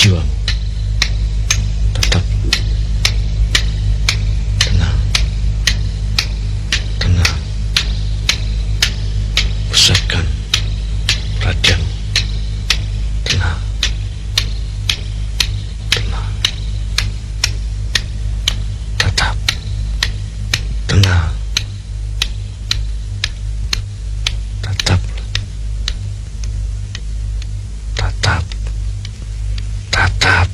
jiwamu. Tetap tenang. Tenang. Pusatkan perhatianmu. Tenang. Tenang. Tetap tenang. Tetap. Tetap. Tetap.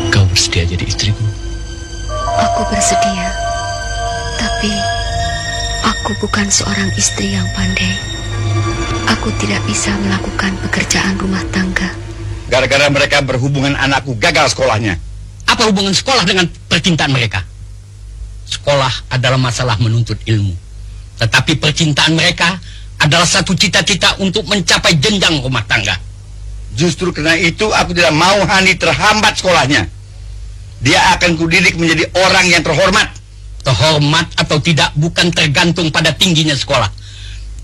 Kau bersedia jadi istriku? Aku bersedia, tapi aku bukan seorang istri yang pandai. Aku tidak bisa melakukan pekerjaan rumah tangga. Gara-gara mereka berhubungan, anakku gagal sekolahnya. Apa hubungan sekolah dengan percintaan mereka? Sekolah adalah masalah menuntut ilmu. Tetapi percintaan mereka adalah satu cita-cita untuk mencapai jenjang rumah tangga. Justru karena itu aku tidak mau Hani terhambat sekolahnya. Dia akan kudidik menjadi orang yang terhormat. Terhormat atau tidak bukan tergantung pada tingginya sekolah,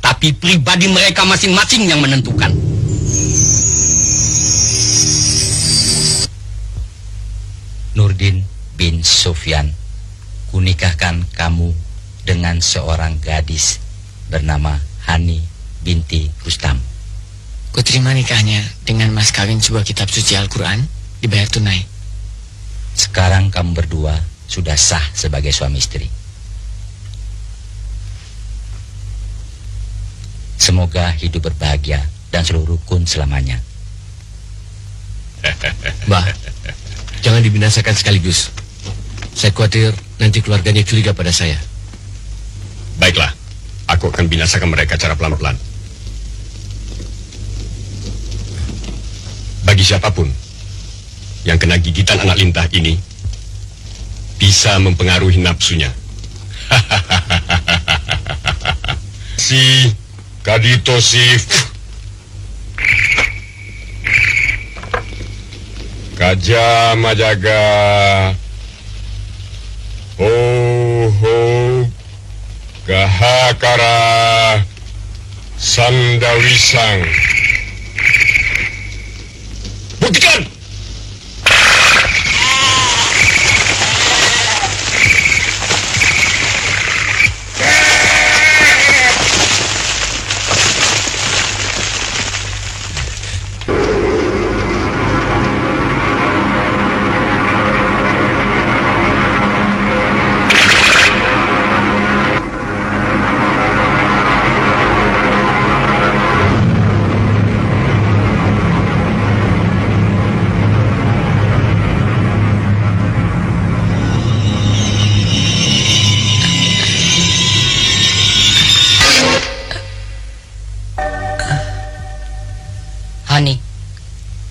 tapi pribadi mereka masing-masing yang menentukan. Nurdin bin Sufyan, kunikahkan kamu dengan seorang gadis bernama Hani binti Rustam. Kuterima nikahnya dengan mas kawin sebuah kitab suci Al-Quran, dibayar tunai. Sekarang kamu berdua sudah sah sebagai suami istri. Semoga hidup berbahagia dan selalu rukun selamanya. Mbah, jangan dibinasakan sekaligus. Saya khawatir nanti keluarganya curiga pada saya. Baiklah, aku akan binasakan mereka secara pelan-pelan. Bagi siapapun yang kena gigitan anak lintah ini, bisa mempengaruhi nafsunya. Si Kadito Sif Kaja Majaga Ho Ho Gahakara Sandawisang. Buktikan! Hani,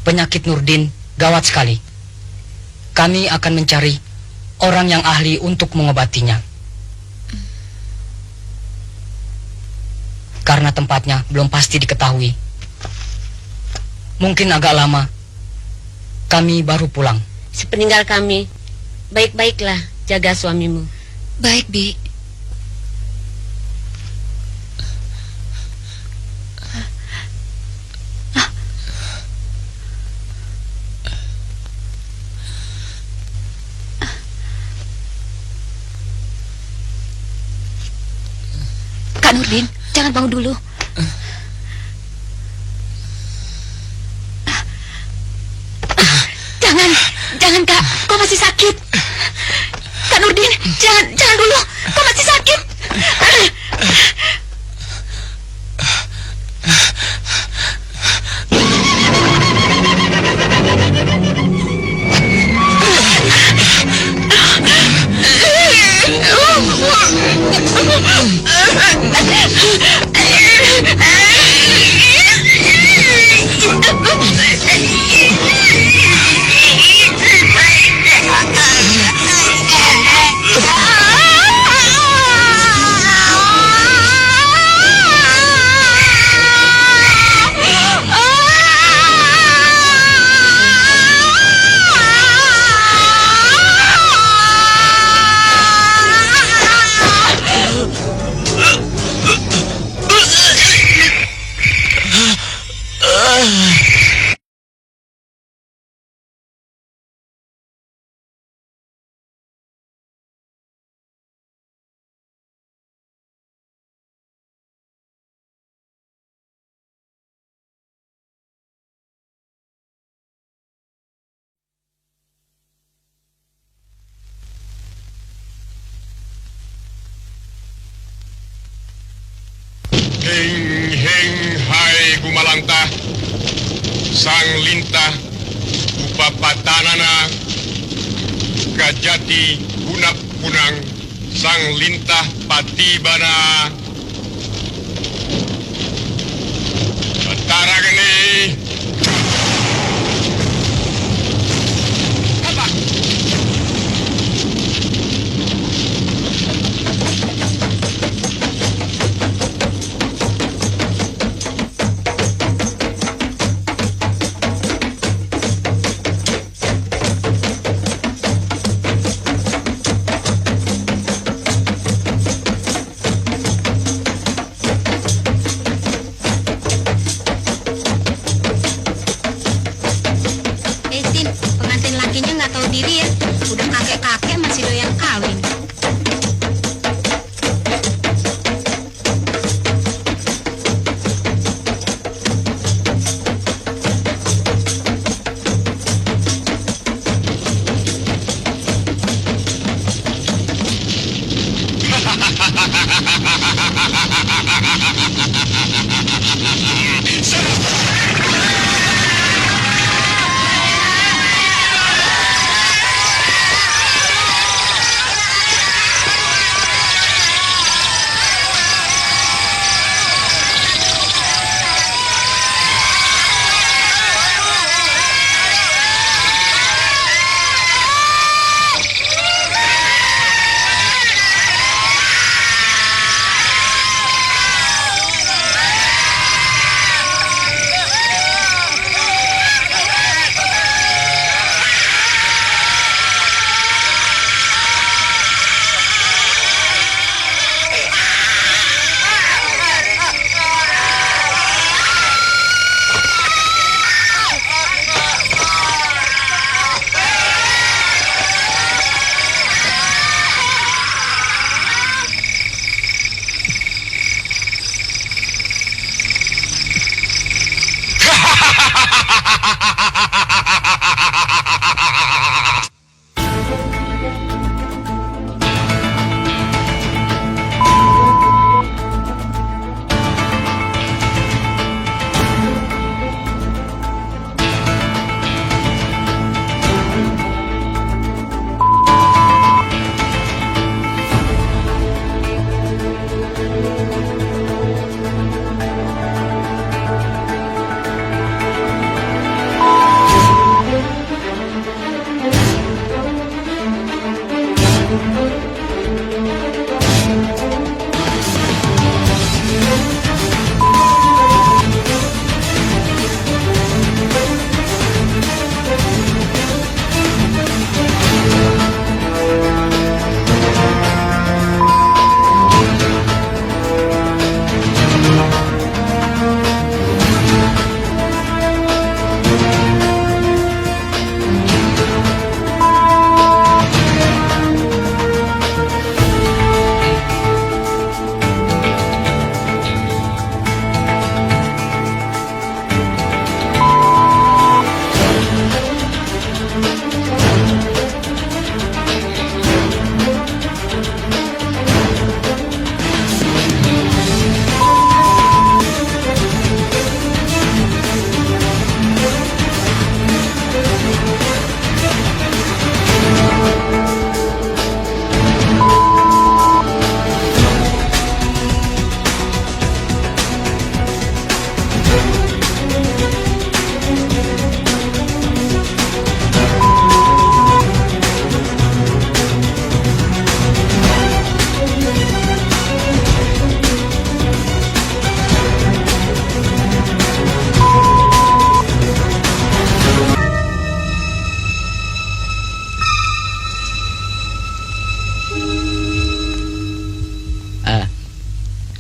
penyakit Nurdin gawat sekali. Kami akan mencari orang yang ahli untuk mengobatinya. Karena tempatnya belum pasti diketahui. Mungkin agak lama. Kami baru pulang. Sepeninggal kami, baik-baiklah jaga suamimu. Baik, Bi. Kak Nurdin, jangan bangun dulu. Jangan Kak, kau masih sakit. Kak Nurdin, jangan dulu, kau masih sakit. Sumalantah, Sang Lintah, Upapatanana, Kajati, Punap Punang, Sang Lintah Patibana, Batara Geni. Tin, pengantin lakinya nggak tahu diri ya. Udah kakek-kakek masih doyan kawin.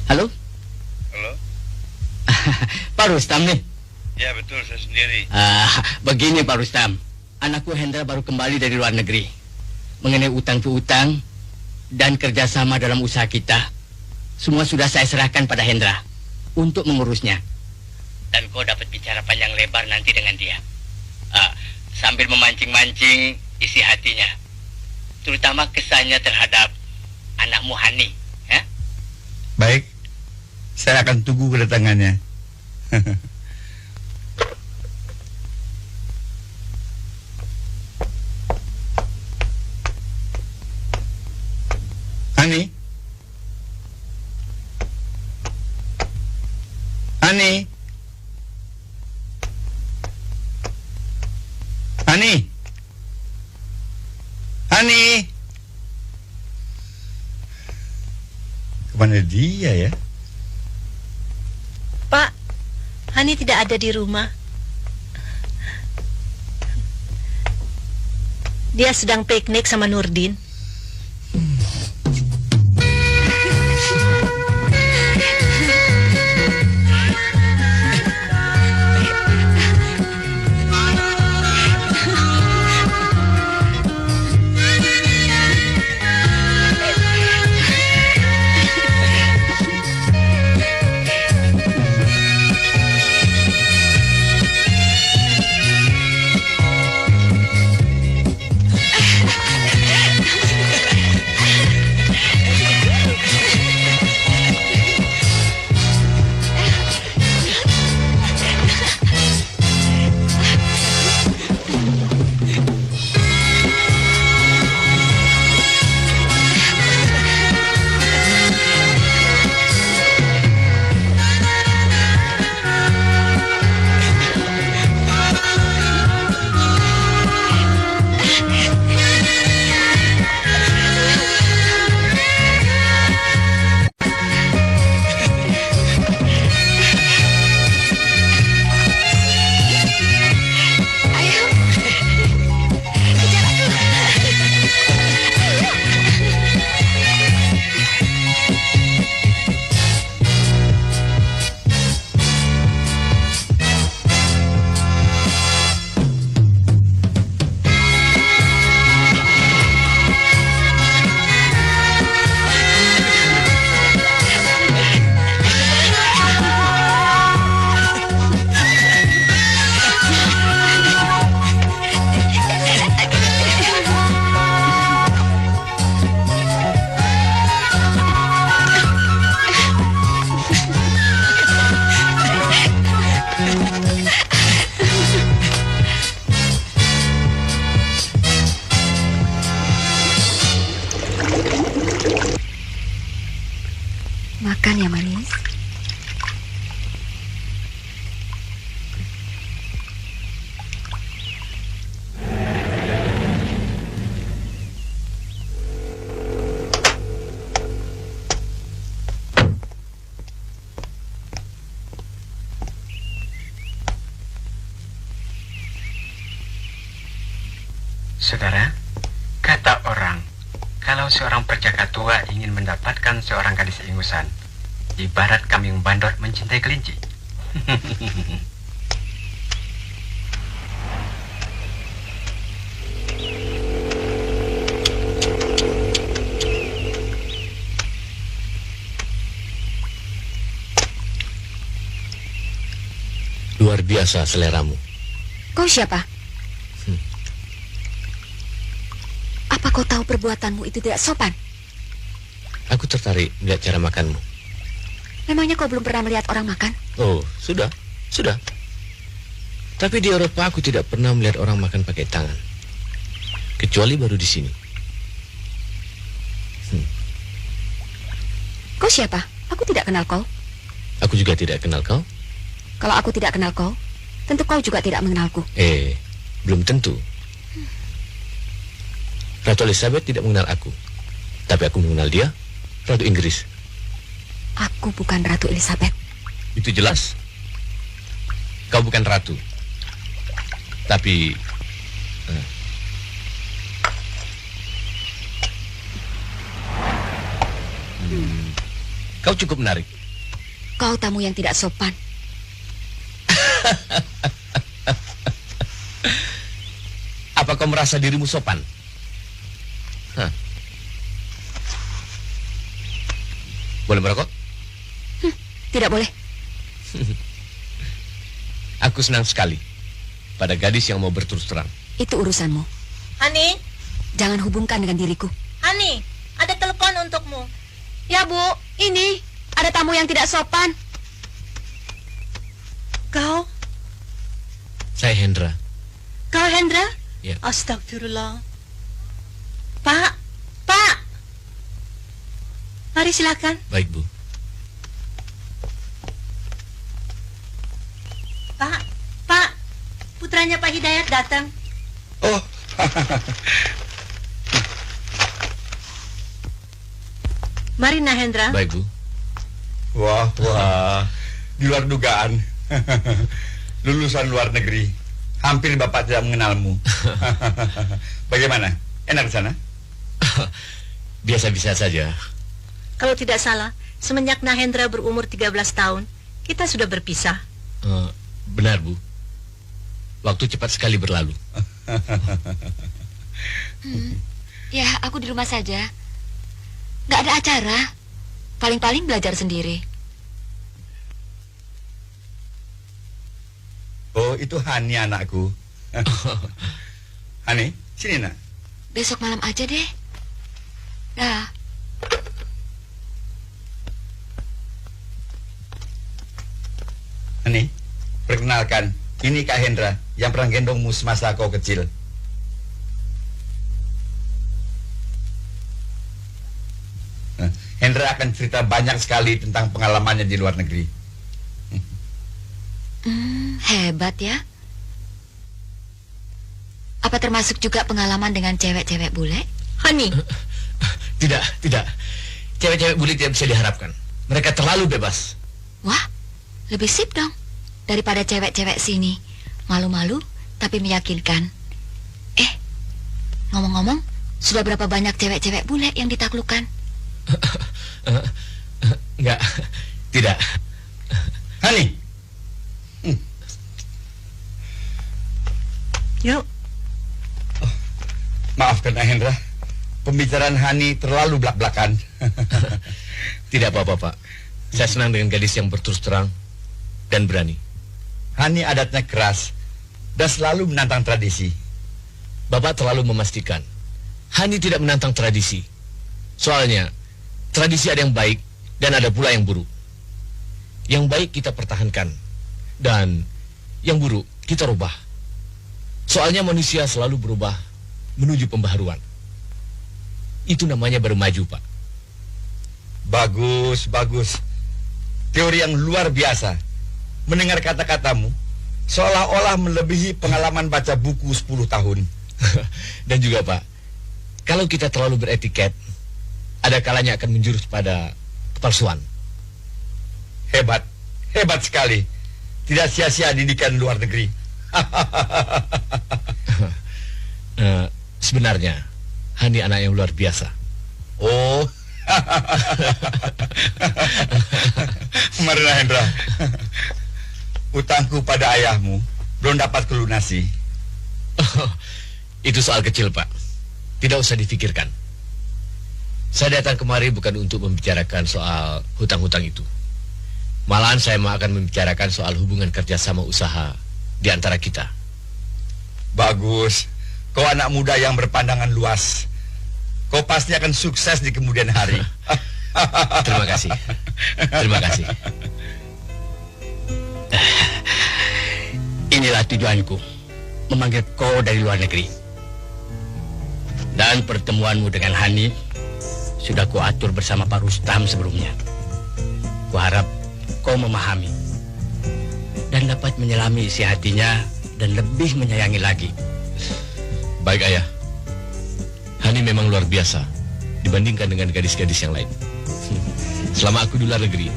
Halo? Halo? Pak Rustam nih. Ya betul, saya sendiri. Begini Pak Rustam, anakku Hendra baru kembali dari luar negeri. Mengenai utang piutang dan kerjasama dalam usaha kita, semua sudah saya serahkan pada Hendra untuk mengurusnya. Dan kau dapat bicara panjang lebar nanti dengan dia, sambil memancing-mancing isi hatinya, terutama kesannya terhadap anakmu Hani. Ya? Baik, saya akan tunggu kedatangannya. Hani? Hani? Hani? Hani? Kemana dia ya? Pak, Hani tidak ada di rumah. Dia sedang piknik sama Nurdin. Makan ya manis. Saudara, kata orang, kalau seorang perjaka tua ingin mendapatkan seorang gadis ingusan, ibarat kambing bandot mencintai kelinci. Luar biasa seleramu. Kau siapa? Apa kau tahu perbuatanmu itu tidak sopan? Aku tertarik melihat cara makanmu. Memangnya kau belum pernah melihat orang makan? Oh, sudah. Tapi di Eropa aku tidak pernah melihat orang makan pakai tangan. Kecuali baru di sini. Kau siapa? Aku tidak kenal kau. Aku juga tidak kenal kau. Kalau aku tidak kenal kau, tentu kau juga tidak mengenalku. Belum tentu. Ratu Elizabeth tidak mengenal aku, tapi aku mengenal dia, Ratu Inggris. Aku bukan Ratu Elizabeth. Itu jelas. Kau bukan ratu. Tapi kau cukup menarik. Kau tamu yang tidak sopan. Apa kau merasa dirimu sopan? Boleh merokok? Tidak boleh. Aku senang sekali pada gadis yang mau berterus terang. Itu urusanmu. Hani, Jangan hubungkan dengan diriku. Hani, ada telepon untukmu. Ya Bu, ini ada tamu yang tidak sopan. Kau? Saya Hendra. Kau Hendra? Ya. Astagfirullah. Pak, Pak. Mari silakan. Baik, Bu. Pak, putranya Pak Hidayat datang. Oh, Mari Nahendra. Baik, Bu. wah, di luar dugaan. Lulusan luar negeri. Hampir Bapak tidak mengenalmu. Bagaimana? Enak di sana? Biasa-biasa saja. Kalau tidak salah, semenjak Nahendra berumur 13 tahun, kita sudah berpisah. Benar, Bu. Waktu cepat sekali berlalu. Ya, aku di rumah saja. Nggak ada acara. Paling-paling belajar sendiri. Oh, itu Hani anakku. Hani, sini nak. Besok malam aja deh. Dah. Hani, perkenalkan, ini Kak Hendra yang pernah gendongmu semasa kau kecil. Hendra akan cerita banyak sekali tentang pengalamannya di luar negeri. Hebat ya. Apa termasuk juga pengalaman dengan cewek-cewek bule? Hani, Tidak. Cewek-cewek bule tidak bisa diharapkan. Mereka terlalu bebas. Wah, lebih sip dong daripada cewek-cewek sini. Malu-malu tapi meyakinkan. Ngomong-ngomong, sudah berapa banyak cewek-cewek bule yang ditaklukkan? Enggak, tidak. Hani, yuk. maafkan Kak Hendra, pembicaraan Hani terlalu belak-belakan. Tidak apa-apa, Pak. Saya senang dengan gadis yang berterus terang dan berani. Hani adatnya keras dan selalu menantang tradisi. Bapak terlalu memastikan Hani tidak menantang tradisi. Soalnya tradisi ada yang baik dan ada pula yang buruk. Yang baik kita pertahankan dan yang buruk kita rubah. Soalnya manusia selalu berubah menuju pembaharuan. Itu namanya baru maju, Pak. Bagus. Teori yang luar biasa. Mendengar kata-katamu seolah-olah melebihi pengalaman baca buku 10 tahun. Dan juga, Pak, kalau kita terlalu beretiket, ada kalanya akan menjurus pada kepalsuan. Hebat sekali. Tidak sia-sia didikan luar negeri. Sebenarnya Hani anak yang luar biasa. Oh. Marina Hendra, utangku pada ayahmu belum dapat kelunasi. Itu soal kecil, Pak. Tidak usah difikirkan. Saya datang kemari bukan untuk membicarakan soal hutang-hutang itu. Malahan saya akan membicarakan soal hubungan kerjasama usaha di antara kita. Bagus. Kau anak muda yang berpandangan luas. Kau pasti akan sukses di kemudian hari. Terima kasih. Inilah tujuanku, memanggil kau dari luar negeri. Dan pertemuanmu dengan Hani sudah kuatur bersama Pak Rustam sebelumnya. Kuharap kau memahami dan dapat menyelami isi hatinya dan lebih menyayangi lagi. Baik, Ayah. Hani memang luar biasa dibandingkan dengan gadis-gadis yang lain. Selama aku di luar negeri,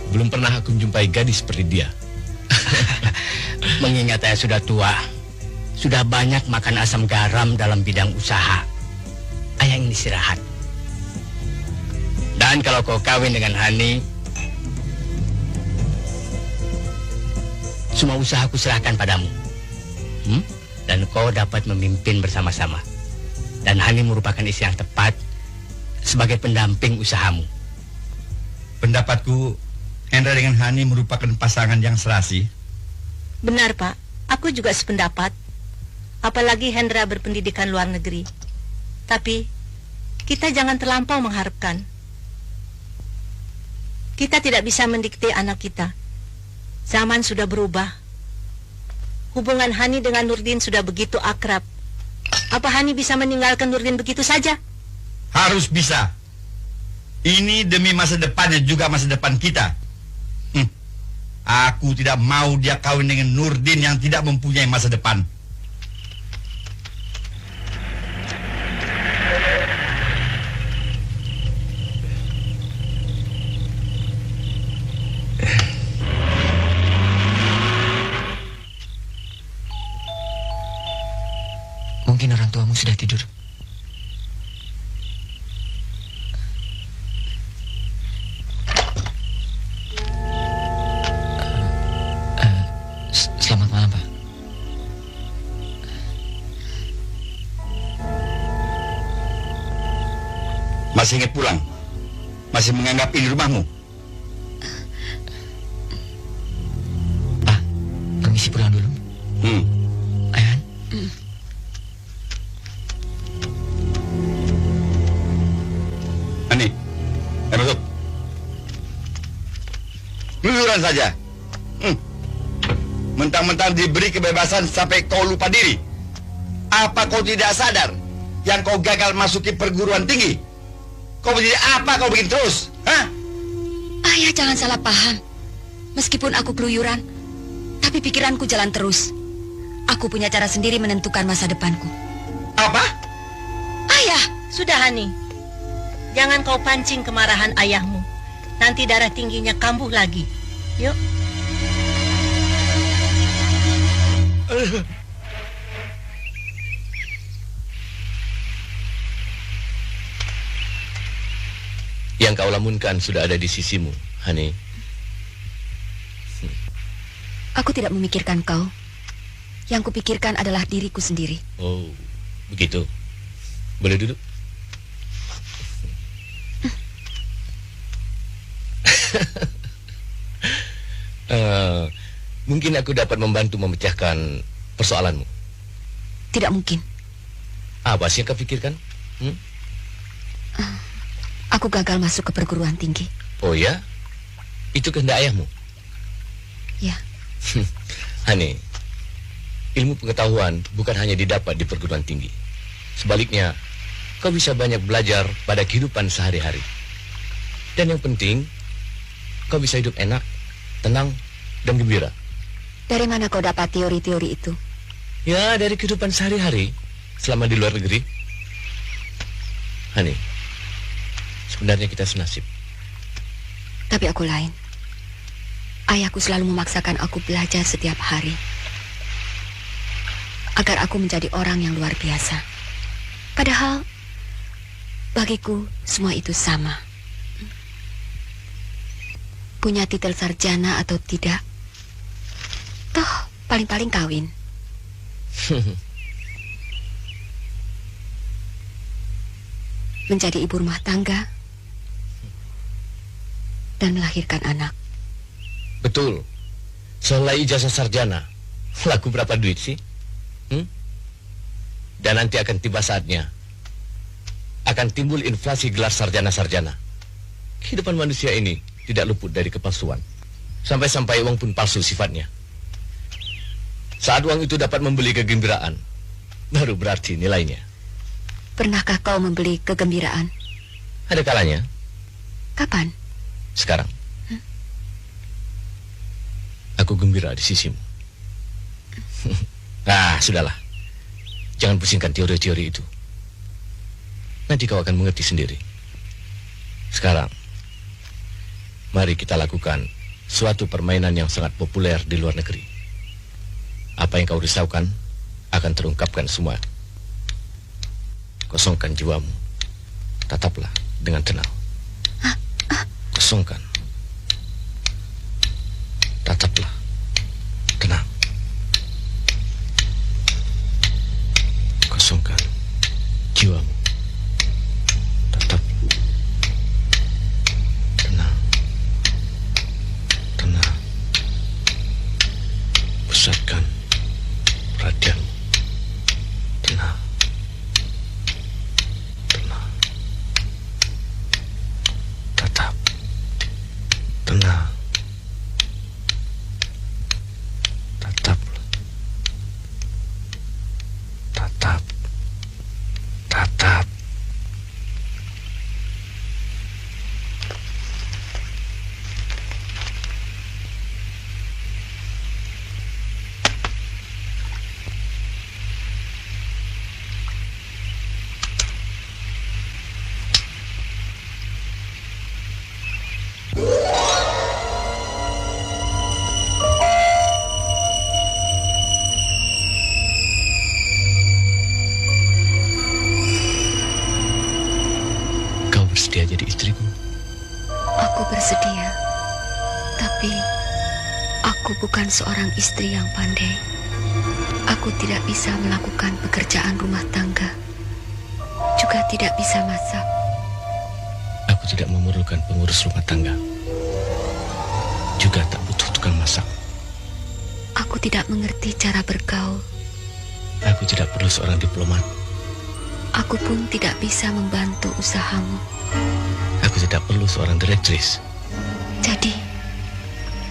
belum pernah aku menjumpai gadis seperti dia. Mengingat Ayah sudah tua, sudah banyak makan asam garam dalam bidang usaha, Ayah ingin istirahat. Dan kalau kau kawin dengan Hani, semua usahaku serahkan padamu. Dan kau dapat memimpin bersama-sama. Dan Hani merupakan istri yang tepat sebagai pendamping usahamu. Pendapatku, Hendra dengan Hani merupakan pasangan yang serasi. Benar, Pak. Aku juga sependapat. Apalagi Hendra berpendidikan luar negeri. Tapi, kita jangan terlampau mengharapkan. Kita tidak bisa mendikte anak kita. Zaman sudah berubah. Hubungan Hani dengan Nurdin sudah begitu akrab. Apa Hani bisa meninggalkan Nurdin begitu saja? Harus bisa. Ini demi masa depannya juga masa depan kita. Aku tidak mau dia kawin dengan Nurdin yang tidak mempunyai masa depan. Mungkin orang tuamu sudah tidur. Selamat malam, Pak. Masih ingat pulang? Masih menganggap ini rumahmu? Pak, permisi pulang dulu. Ayhan. Ani, masuk. Keluyuran saja. Mentang-mentang diberi kebebasan sampai kau lupa diri. Apa kau tidak sadar yang kau gagal masuki perguruan tinggi? Kau menjadi apa kau begini terus? Hah? Ayah jangan salah paham. Meskipun aku keluyuran, tapi pikiranku jalan terus. Aku punya cara sendiri menentukan masa depanku. Apa? Ayah! Sudah, Hani. Jangan kau pancing kemarahan ayahmu. Nanti darah tingginya kambuh lagi. Yuk. Yang kau lamunkan sudah ada di sisimu, Hani. Aku tidak memikirkan kau. Yang kupikirkan adalah diriku sendiri. Oh, begitu. Boleh duduk? Mungkin aku dapat membantu memecahkan persoalanmu. Tidak mungkin. Apa sih yang kau pikirkan? Aku gagal masuk ke perguruan tinggi. Oh ya? Itu kehendak ayahmu? Ya. Hani, ilmu pengetahuan bukan hanya didapat di perguruan tinggi. Sebaliknya, kau bisa banyak belajar pada kehidupan sehari-hari. Dan yang penting, kau bisa hidup enak, tenang, dan gembira. Dari mana kau dapat teori-teori itu? Ya, dari kehidupan sehari-hari selama di luar negeri. Hani, sebenarnya kita senasib. Tapi aku lain. Ayahku selalu memaksakan aku belajar setiap hari. Agar aku menjadi orang yang luar biasa. Padahal, bagiku semua itu sama. Punya titel sarjana atau tidak, toh paling-paling kawin. Menjadi ibu rumah tangga dan melahirkan anak. Betul. Selai ijazah sarjana, laku berapa duit sih? Dan nanti akan tiba saatnya akan timbul inflasi gelar sarjana-sarjana. Kehidupan manusia ini tidak luput dari kepalsuan. Sampai-sampai uang pun palsu sifatnya. Saat uang itu dapat membeli kegembiraan, baru berarti nilainya. Pernahkah kau membeli kegembiraan? Ada kalanya. Kapan? Sekarang. Aku gembira di sisimu. Nah, sudahlah. Jangan pusingkan teori-teori itu. Nanti kau akan mengerti sendiri. Sekarang, mari kita lakukan suatu permainan yang sangat populer di luar negeri. Apa yang kau risaukan akan terungkapkan semua. Kosongkan jiwamu. Tataplah dengan tenang. Kosongkan. Tataplah. Tenang. Kosongkan jiwamu. Tatap. Tenang. Tenang. Pusatkan perhatianmu. Tenang. Tenang. Tatap. Tenang. Tatap. Tatap. Tatap. bersedia. Tapi aku bukan seorang istri yang pandai. Aku tidak bisa melakukan pekerjaan rumah tangga. Juga tidak bisa masak. Aku tidak memerlukan pengurus rumah tangga. Juga tak butuh tukang masak. Aku tidak mengerti cara bergaul. Aku tidak perlu seorang diplomat. Aku pun tidak bisa membantu usahamu. Aku tidak perlu seorang direktris. Jadi,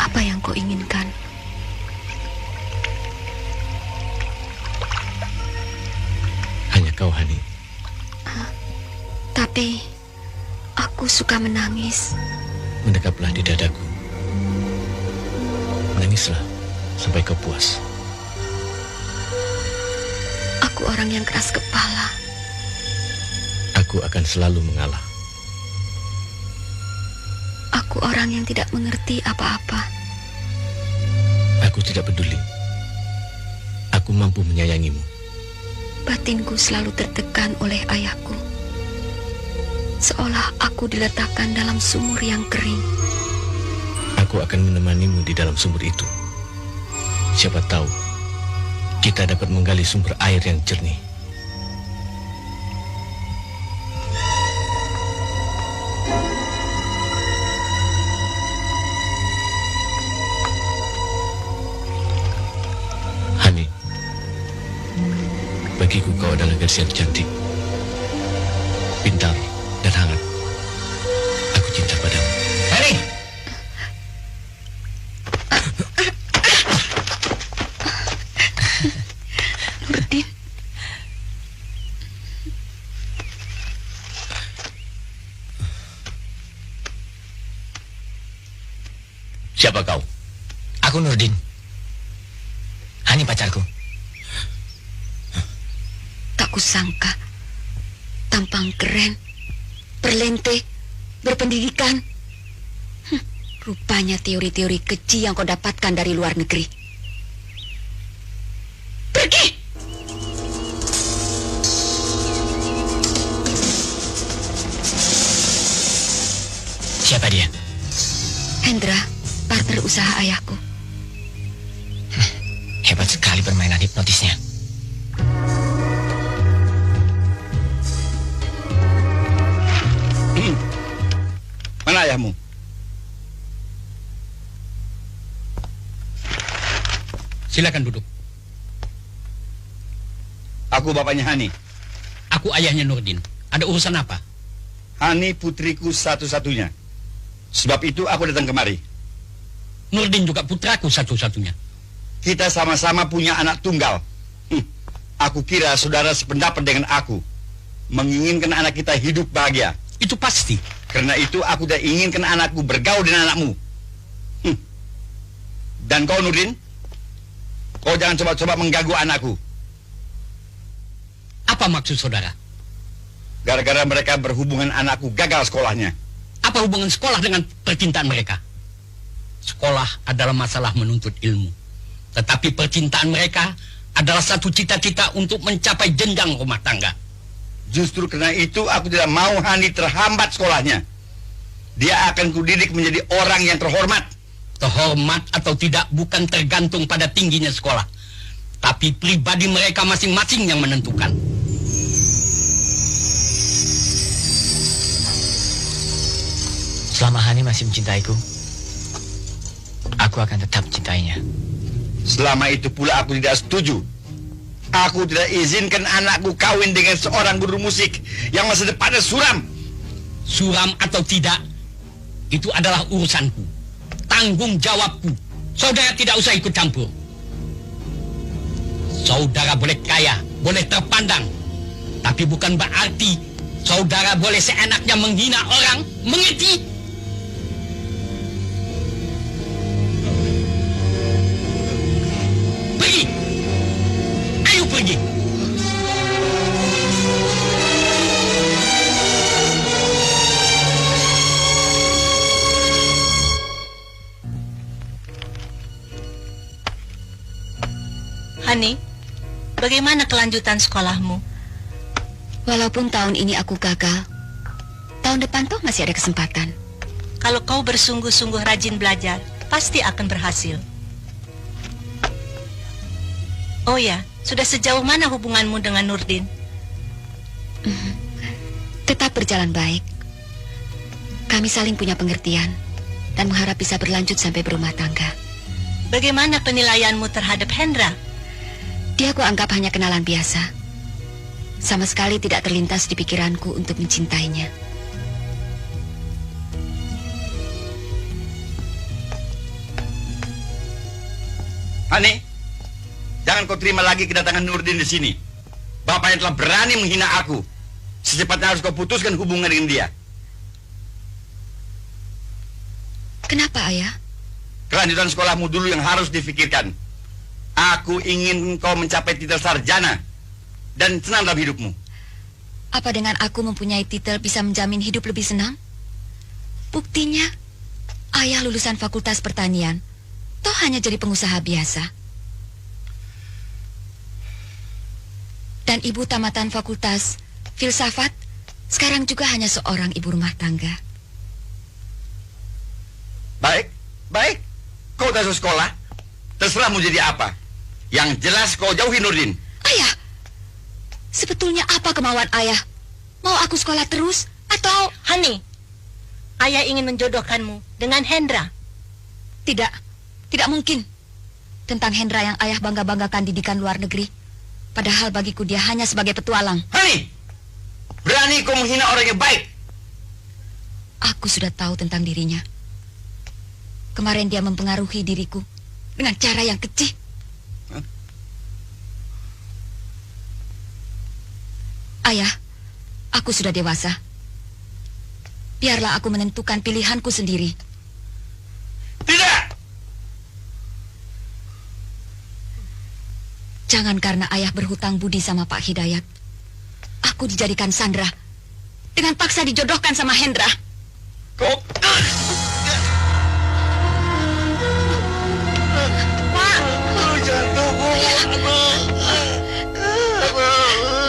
apa yang kau inginkan? Hanya kau, Hani. Tapi, aku suka menangis. Mendekaplah di dadaku. Menangislah sampai kau puas. Aku orang yang keras kepala. Aku akan selalu mengalah. Aku orang yang tidak mengerti apa-apa. Aku tidak peduli. Aku mampu menyayangimu. Batinku selalu tertekan oleh ayahku. Seolah aku diletakkan dalam sumur yang kering. Aku akan menemanimu di dalam sumur itu. Siapa tahu kita dapat menggali sumber air yang jernih. Hani, bagiku kau adalah gadis yang cantik, pintar, dan hangat. Aku cinta padamu. Hani! Nurdin, Siapa kau? Aku Nurdin. Hani pacarku. tak kusangka. Tampang keren, berlente, berpendidikan. Rupanya teori-teori keji yang kau dapatkan dari luar negeri. Pergi! Siapa dia? Hendra, partner usaha ayahku. Hebat sekali permainan hipnotisnya. Mana ayahmu? Silakan duduk. Aku bapaknya Hani. Aku ayahnya Nurdin. Ada urusan apa? Hani putriku satu-satunya. Sebab itu aku datang kemari. Nurdin juga putraku satu-satunya. Kita sama-sama punya anak tunggal. Aku kira saudara sependapat dengan aku, menginginkan anak kita hidup bahagia. Itu pasti. Karena itu aku tidak inginkan anakku bergaul dengan anakmu. Dan kau Nurdin, kau jangan coba-coba mengganggu anakku. Apa maksud saudara? Gara-gara mereka berhubungan, anakku gagal sekolahnya. Apa hubungan sekolah dengan percintaan mereka? Sekolah adalah masalah menuntut ilmu. Tetapi percintaan mereka adalah satu cita-cita untuk mencapai jenjang rumah tangga. Justru karena itu aku tidak mau Hani terhambat sekolahnya. Dia akan kudidik menjadi orang yang terhormat. Terhormat atau tidak bukan tergantung pada tingginya sekolah. Tapi pribadi mereka masing-masing yang menentukan. Selama Hani masih mencintaiku, aku akan tetap mencintainya. Selama itu pula aku tidak setuju. Aku tidak izinkan anakku kawin dengan seorang guru musik yang masa depannya suram. Suram atau tidak, itu adalah urusanku. Tanggung jawabku. Saudara tidak usah ikut campur. Saudara boleh kaya, boleh terpandang. Tapi bukan berarti saudara boleh seenaknya menghina orang, mengerti? Pergi! Ayo pergi! Hani, bagaimana kelanjutan sekolahmu? Walaupun tahun ini aku gagal, tahun depan toh masih ada kesempatan. Kalau kau bersungguh-sungguh rajin belajar, pasti akan berhasil. Oh ya, sudah sejauh mana hubunganmu dengan Nurdin? Tetap berjalan baik. Kami saling punya pengertian dan mengharap bisa berlanjut sampai berumah tangga. Bagaimana penilaianmu terhadap Hendra? Dia ku anggap hanya kenalan biasa. Sama sekali tidak terlintas di pikiranku untuk mencintainya. Hani, jangan kau terima lagi kedatangan Nurdin di sini. Bapaknya telah berani menghina aku. Secepatnya harus kau putuskan hubungan dengan dia. Kenapa, Ayah? Kelanjutan sekolahmu dulu yang harus difikirkan. Aku ingin kau mencapai titel sarjana dan senang dalam hidupmu. Apa dengan aku mempunyai titel bisa menjamin hidup lebih senang? Buktinya, Ayah lulusan Fakultas Pertanian, toh hanya jadi pengusaha biasa. Dan ibu tamatan Fakultas Filsafat, sekarang juga hanya seorang ibu rumah tangga. Baik, baik. Kau tak usah sekolah. Terserah mau jadi apa. Yang jelas kau jauhi Nurdin. Ayah, sebetulnya apa kemauan Ayah? Mau aku sekolah terus atau... Hani, Ayah ingin menjodohkanmu dengan Hendra. Tidak, tidak mungkin. Tentang Hendra yang Ayah bangga-banggakan didikan luar negeri, padahal bagiku dia hanya sebagai petualang. Hani, berani kau menghina orang yang baik. Aku sudah tahu tentang dirinya. Kemarin dia mempengaruhi diriku dengan cara yang keji. Ayah, aku sudah dewasa. Biarlah aku menentukan pilihanku sendiri. Tidak! Jangan karena Ayah berhutang budi sama Pak Hidayat, aku dijadikan Sandra, dengan paksa dijodohkan sama Hendra. Kau...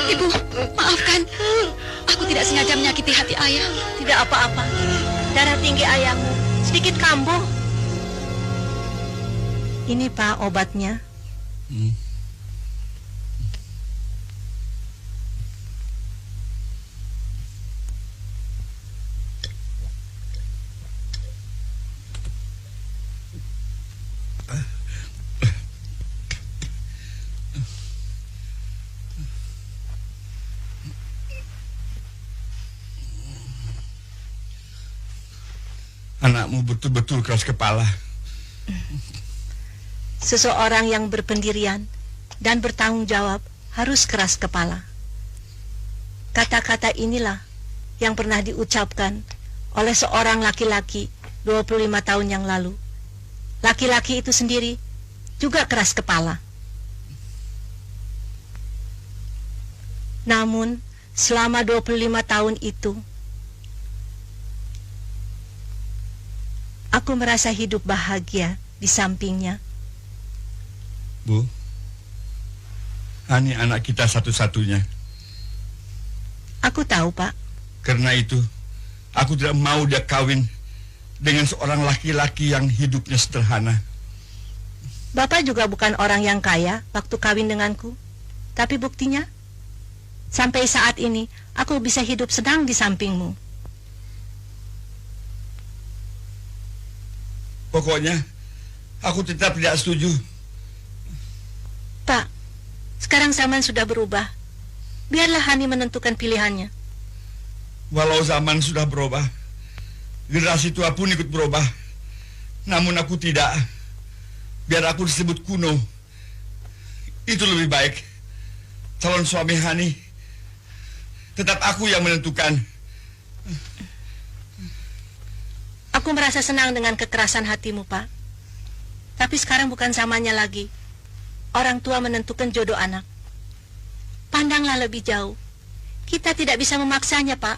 Ibu, maafkan. Aku tidak sengaja menyakiti hati Ayah. Tidak apa-apa. Darah tinggi ayahmu sedikit kambuh. Ini, Pak, obatnya. Anakmu betul-betul keras kepala. Seseorang yang berpendirian dan bertanggung jawab harus keras kepala. Kata-kata inilah yang pernah diucapkan oleh seorang laki-laki 25 tahun yang lalu. Laki-laki itu sendiri juga keras kepala. Namun, selama 25 tahun itu, aku merasa hidup bahagia di sampingnya. Bu, Hani anak kita satu-satunya. Aku tahu, Pak. Karena itu, aku tidak mau dia kawin dengan seorang laki-laki yang hidupnya sederhana. Bapak juga bukan orang yang kaya waktu kawin denganku. Tapi buktinya, sampai saat ini, aku bisa hidup senang di sampingmu. Pokoknya, aku tetap tidak setuju. Pak, sekarang zaman sudah berubah. Biarlah Hani menentukan pilihannya. Walau zaman sudah berubah, generasi tua pun ikut berubah. Namun aku tidak. Biar aku disebut kuno. Itu lebih baik. Calon suami Hani, tetap aku yang menentukan. Aku merasa senang dengan kekerasan hatimu, Pak. Tapi sekarang bukan zamannya lagi. Orang tua menentukan jodoh anak. Pandanglah lebih jauh. Kita tidak bisa memaksanya, Pak.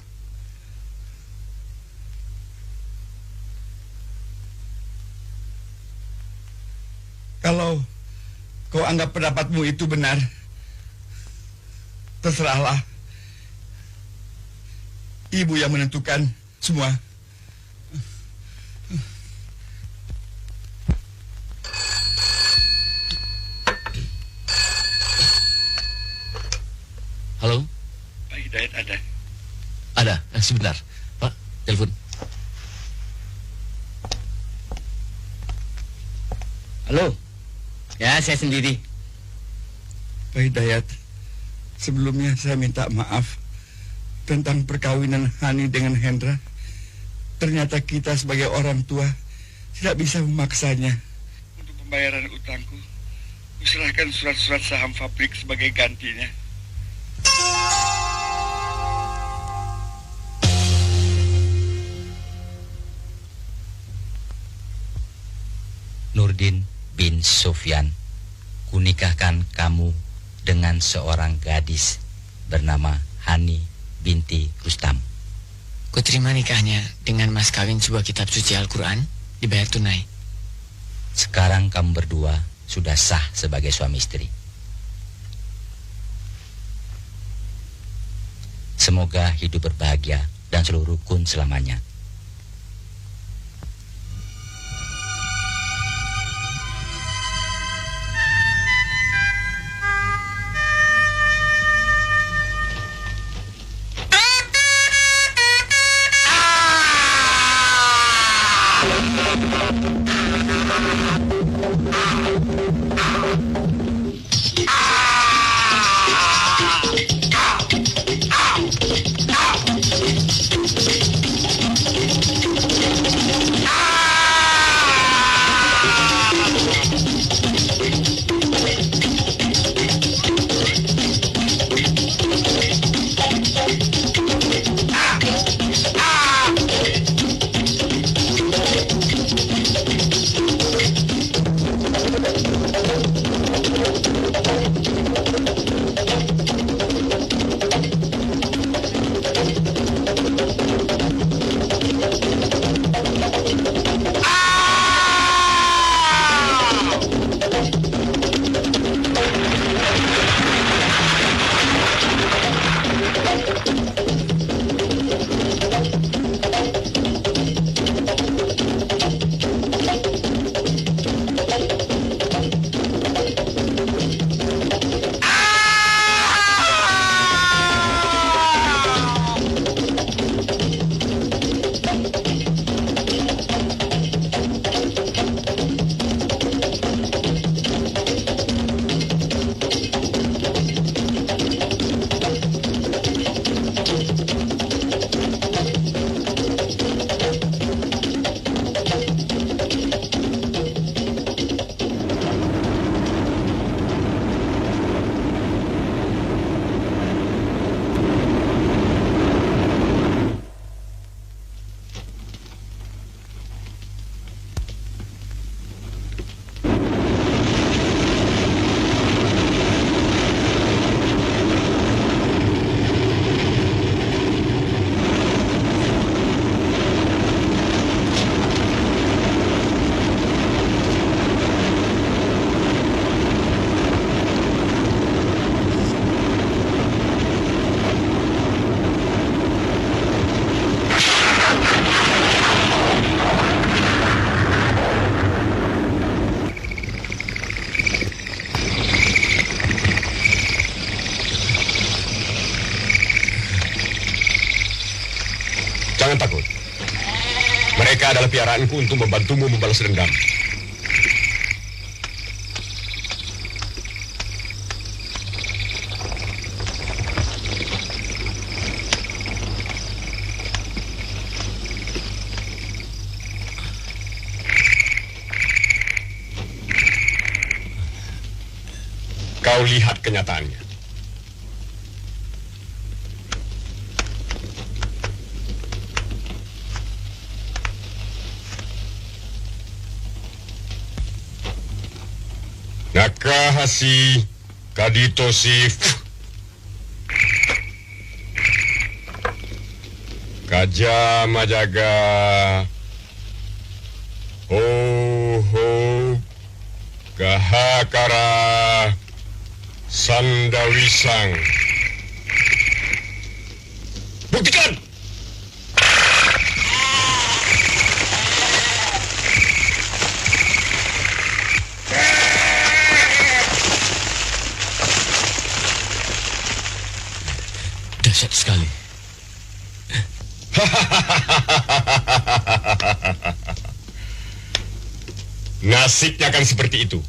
Kalau kau anggap pendapatmu itu benar, terserahlah. Ibu yang menentukan semua. Halo? Pak Hidayat ada? Ada. Sebentar. Pak, telepon. Halo. Ya, saya sendiri. Pak Hidayat, sebelumnya saya minta maaf tentang perkawinan Hani dengan Hendra. Ternyata kita sebagai orang tua tidak bisa memaksanya. Untuk pembayaran utangku, kuserahkan surat-surat saham pabrik sebagai gantinya. Nurdin bin Sufyan, kunikahkan kamu dengan seorang gadis bernama Hani binti Rustam. Kuterima nikahnya dengan mas kawin sebuah kitab suci Al-Quran dibayar tunai. Sekarang kamu berdua sudah sah sebagai suami istri. Semoga hidup berbahagia dan selalu rukun selamanya. Jangan takut. Mereka adalah piaraanku untuk membantumu membalas dendam. Kau lihat kenyataannya. Nakahasi kaditosif Kaja majaga ho ho kahakara sandawisang. Buktikan! Dahsyat sekali. Nasibnya akan seperti itu.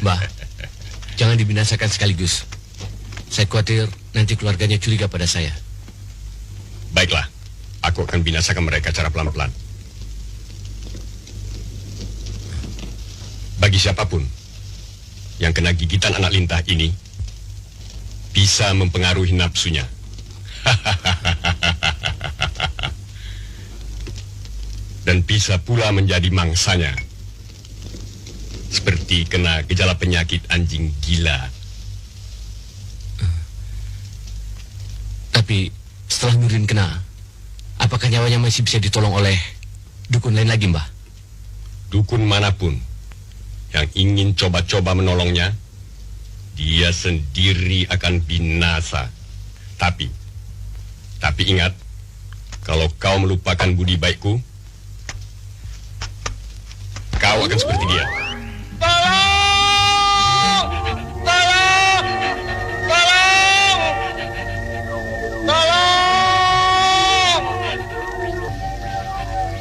Mbah, jangan dibinasakan sekaligus. Saya khawatir nanti keluarganya curiga pada saya. Baiklah, aku akan binasakan mereka secara pelan-pelan. Bagi siapapun yang kena gigitan anak lintah ini, bisa mempengaruhi nafsunya. Dan bisa pula menjadi mangsanya. Seperti kena gejala penyakit anjing gila. Tapi setelah Nurdin kena, apakah nyawanya masih bisa ditolong oleh dukun lain lagi, Mbah? Dukun manapun yang ingin coba-coba menolongnya, dia sendiri akan binasa. Tapi ingat, kalau kau melupakan budi baikku, kau akan seperti dia.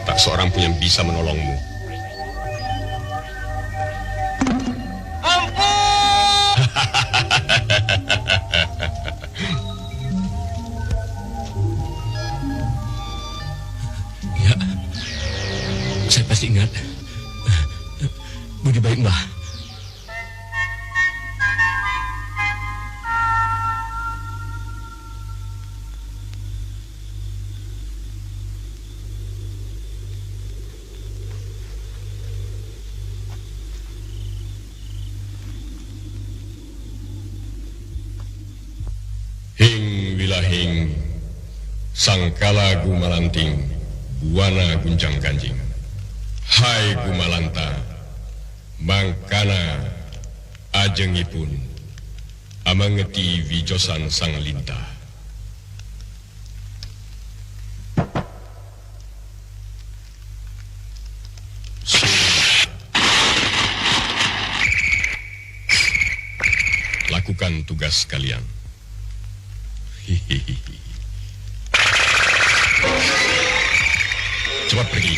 Tak seorang pun yang bisa menolongmu. Ya, saya pasti ingat. Budi baik, Mbah. Hing wilahing, sangkala gumalanting, buana gunjang ganjing. Hai gumalanta, mangkana ajengipun, amangeti wijosan sang lintah. Lakukan tugas kalian. Hihihi. Cepat pergi.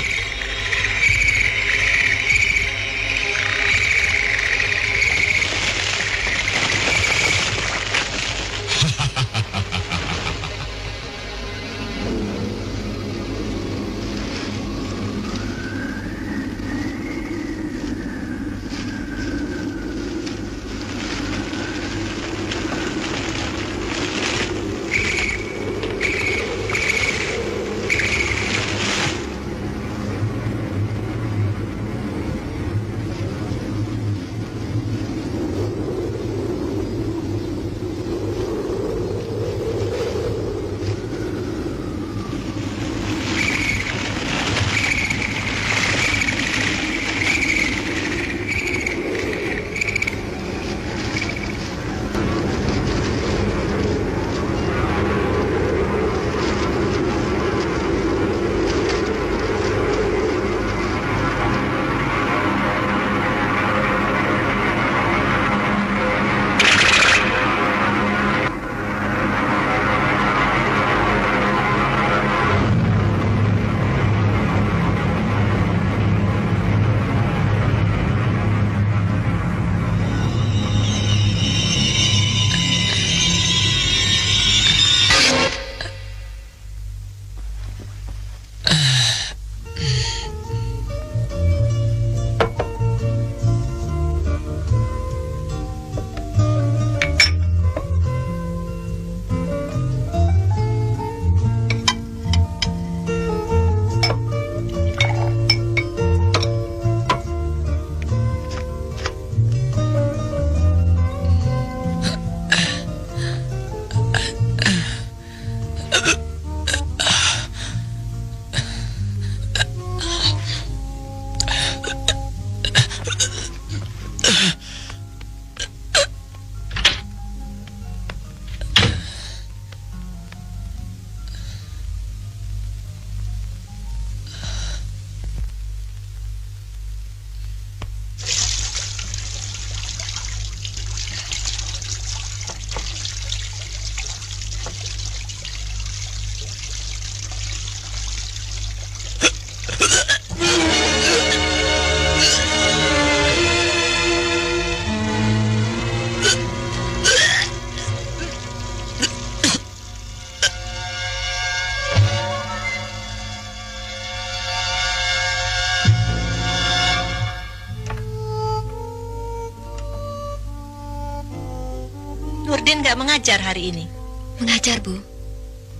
Nurdin gak mengajar hari ini? Mengajar, Bu.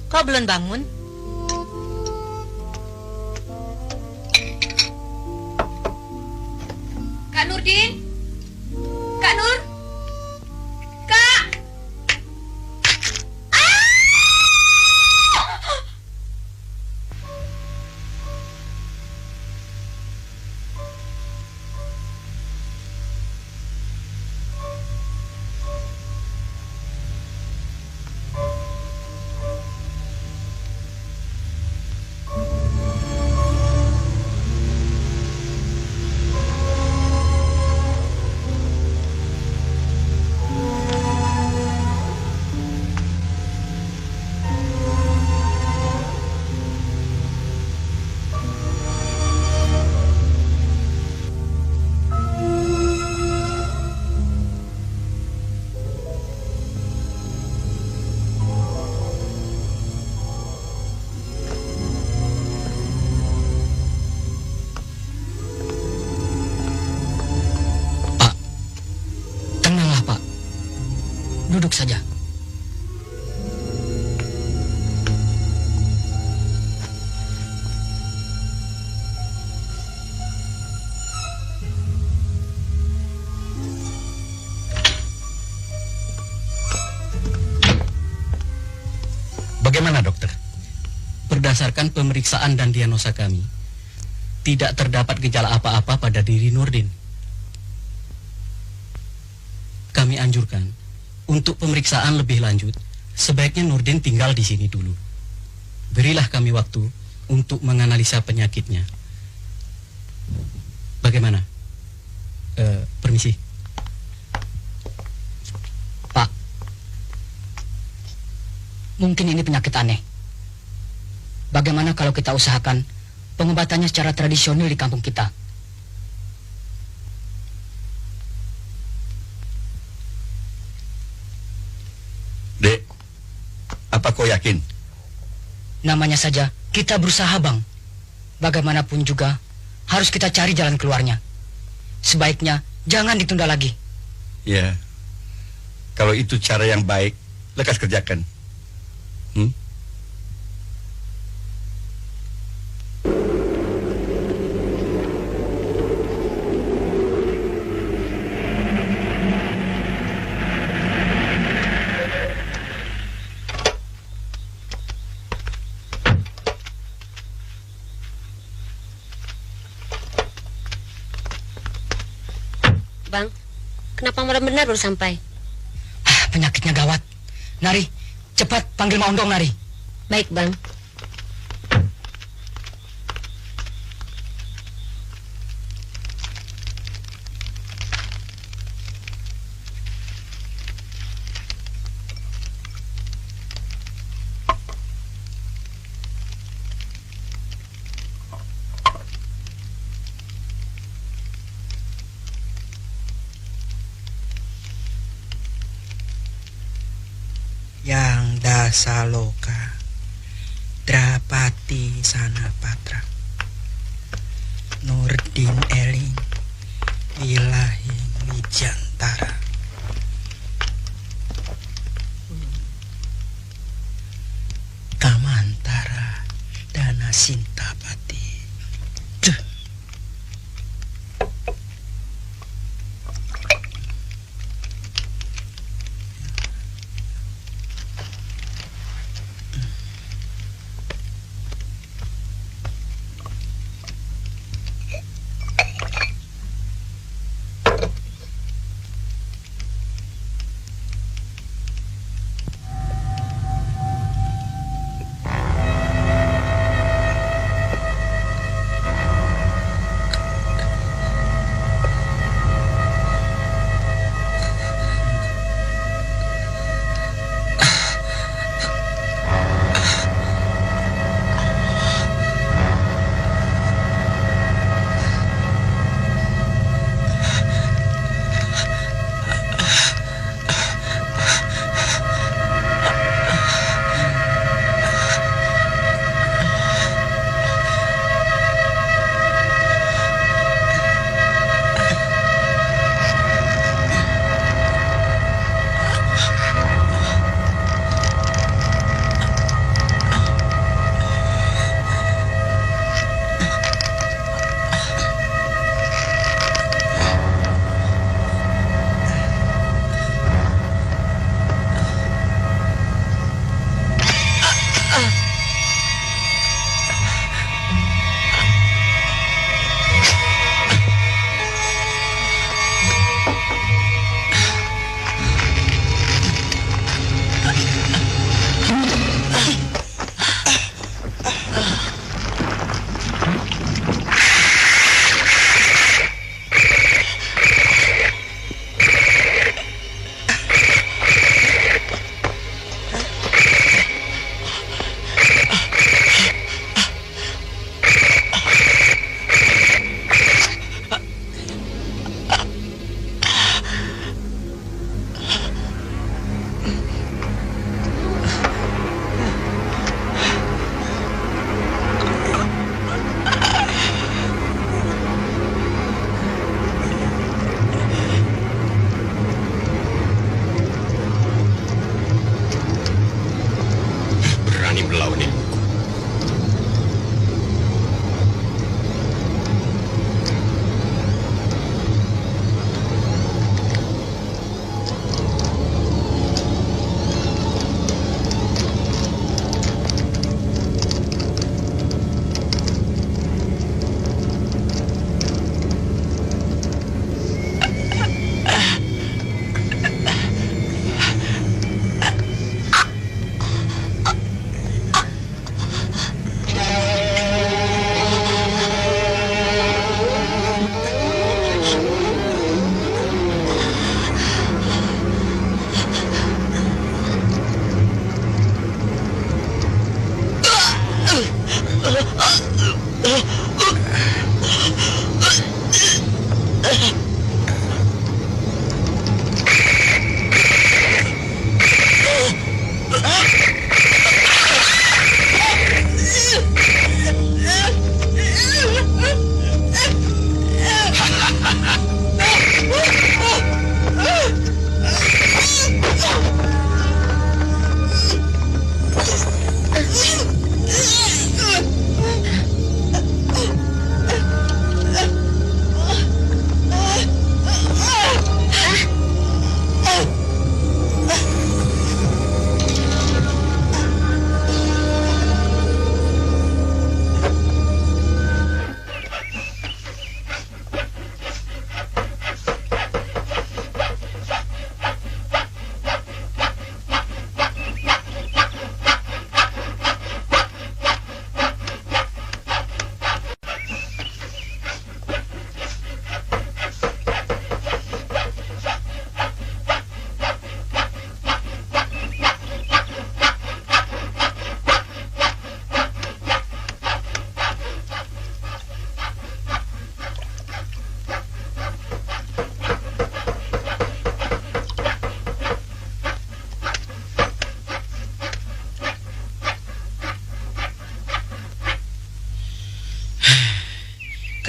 Kok belum bangun? Kak Nurdin? Kak Nur? Kak! Duduk saja. Bagaimana, dokter? Berdasarkan pemeriksaan dan diagnosa kami, tidak terdapat gejala apa-apa pada diri Nurdin. Kami anjurkan untuk pemeriksaan lebih lanjut, sebaiknya Nurdin tinggal di sini dulu. Berilah kami waktu untuk menganalisa penyakitnya. Bagaimana? Permisi. Pak, mungkin ini penyakit aneh. Bagaimana kalau kita usahakan pengobatannya secara tradisional di kampung kita? Dek, apa kau yakin? Namanya saja kita berusaha, Bang. Bagaimanapun juga harus kita cari jalan keluarnya. Sebaiknya jangan ditunda lagi. Ya, kalau itu cara yang baik, lekas kerjakan. Bang, kenapa malam benar baru sampai? Penyakitnya gawat. Nari, cepat panggil Maondong, Nari. Baik, Bang. Yang Dasaloka Drapati Sanapatra Nurdin Eling Ilahi Wijantara Kamantara Dana Sintapati.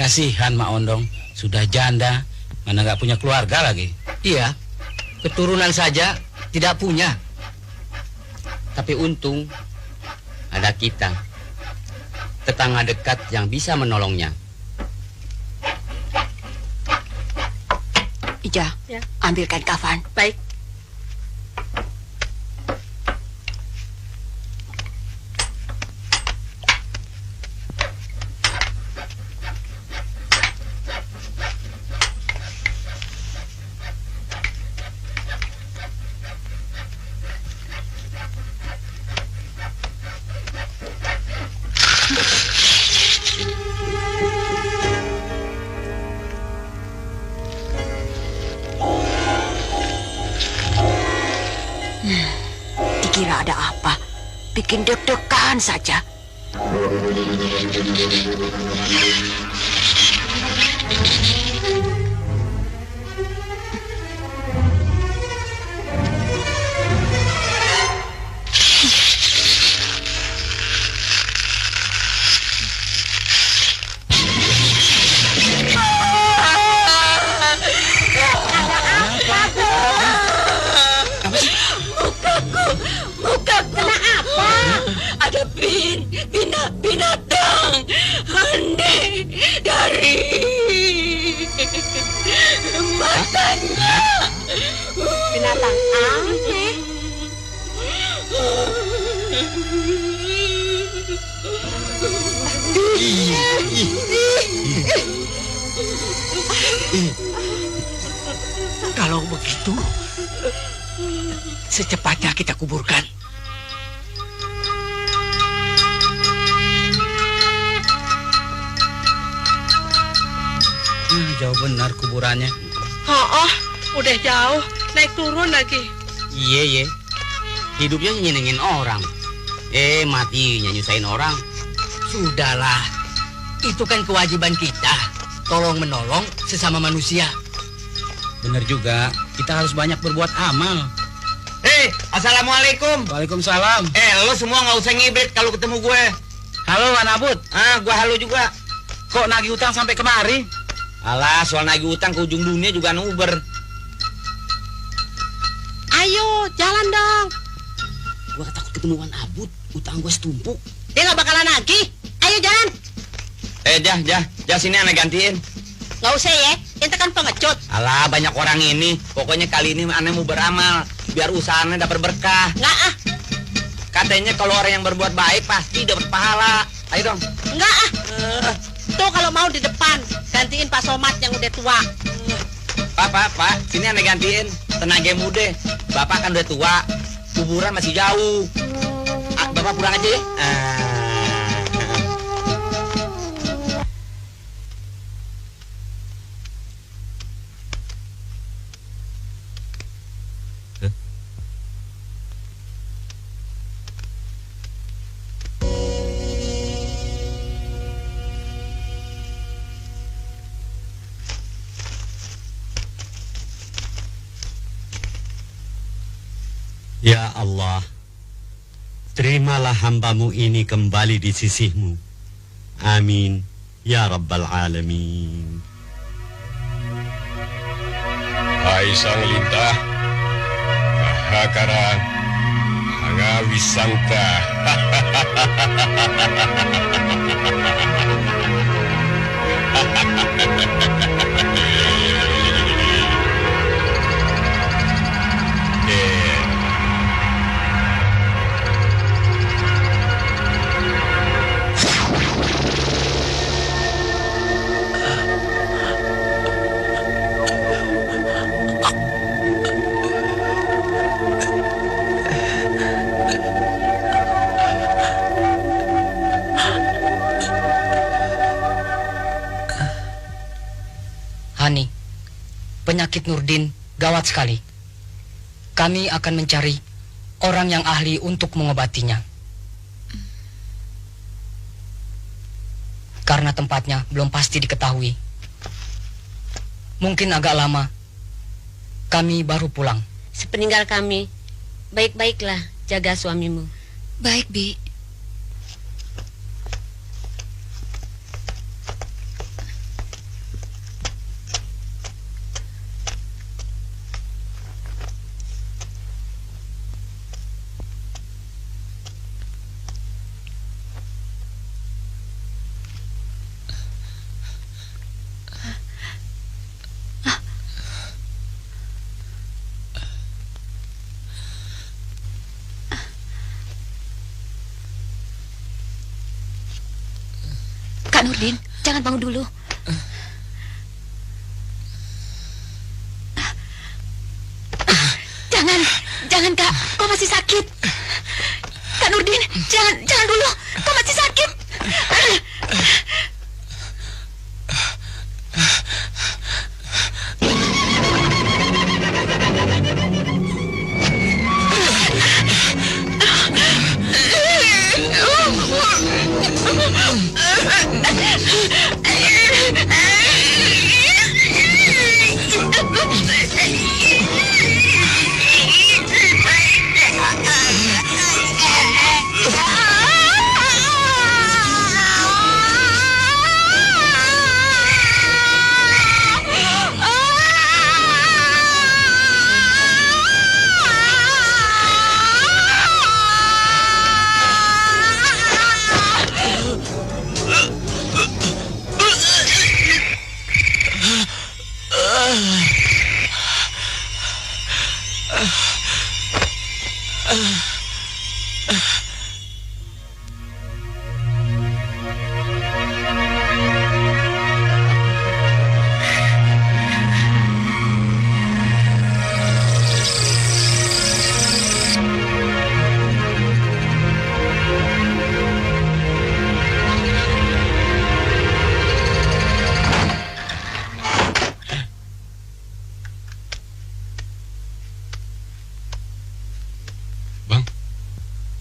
Kasihan Mak Ondong, sudah janda, mana nggak punya keluarga lagi. Iya, keturunan saja tidak punya. Tapi untung ada kita, tetangga dekat yang bisa menolongnya. Ija, Ya. ambilkan kafan. Baik. Dikira ada apa? Bikin deg-degan saja. Ada binatang aneh dari matanya. Binatang aneh. Kalau begitu, secepatnya kita kuburkan. Jauh benar kuburannya. Oh, udah jauh, naik turun lagi. Iya, hidupnya nyenengin orang. Matinya nyusahin orang. Sudahlah, itu kan kewajiban kita. Tolong menolong sesama manusia. Benar juga, kita harus banyak berbuat amal. Assalamualaikum. Waalaikumsalam. Lo semua nggak usah ngibrit kalau ketemu gue. Halo Anabut. Gue halo juga. Kok nagih utang sampai kemari? Alah, soal nagih utang ke ujung dunia juga nuber. Ayo, jalan dong. Gue takut ketemuan Abut, utang gue setumpuk. Dia nggak bakalan nagih. Ayo jalan. Jah sini aneh gantiin. Nggak usah ya, itu kan pengecut. Alah, banyak orang ini. Pokoknya kali ini aneh mau beramal, biar usahanya dapat berkah. Nggak ah. Katanya kalau orang yang berbuat baik pasti dapat pahala. Ayo dong. Nggak ah. Tuh kalau mau di depan, gantiin Pak Somad yang udah tua. Pak, sini aneh gantiin. Tenaga muda, Bapak kan udah tua, kuburan masih jauh. Bapak pulang aja ya. Ya Allah, terimalah hambamu ini kembali di sisimu. Amin, ya Rabbal Alamin. Hai Sang Lintah, Mahakara, Hangawi Sangka. Hani, penyakit Nurdin gawat sekali. Kami akan mencari orang yang ahli untuk mengobatinya. Karena tempatnya belum pasti diketahui. Mungkin agak lama. Kami baru pulang. Sepeninggal kami, baik-baiklah jaga suamimu. Baik, Bi. Nurdin, jangan bangun dulu. Jangan Kak, kau masih sakit. Kak Nurdin, jangan dulu, kau masih sakit.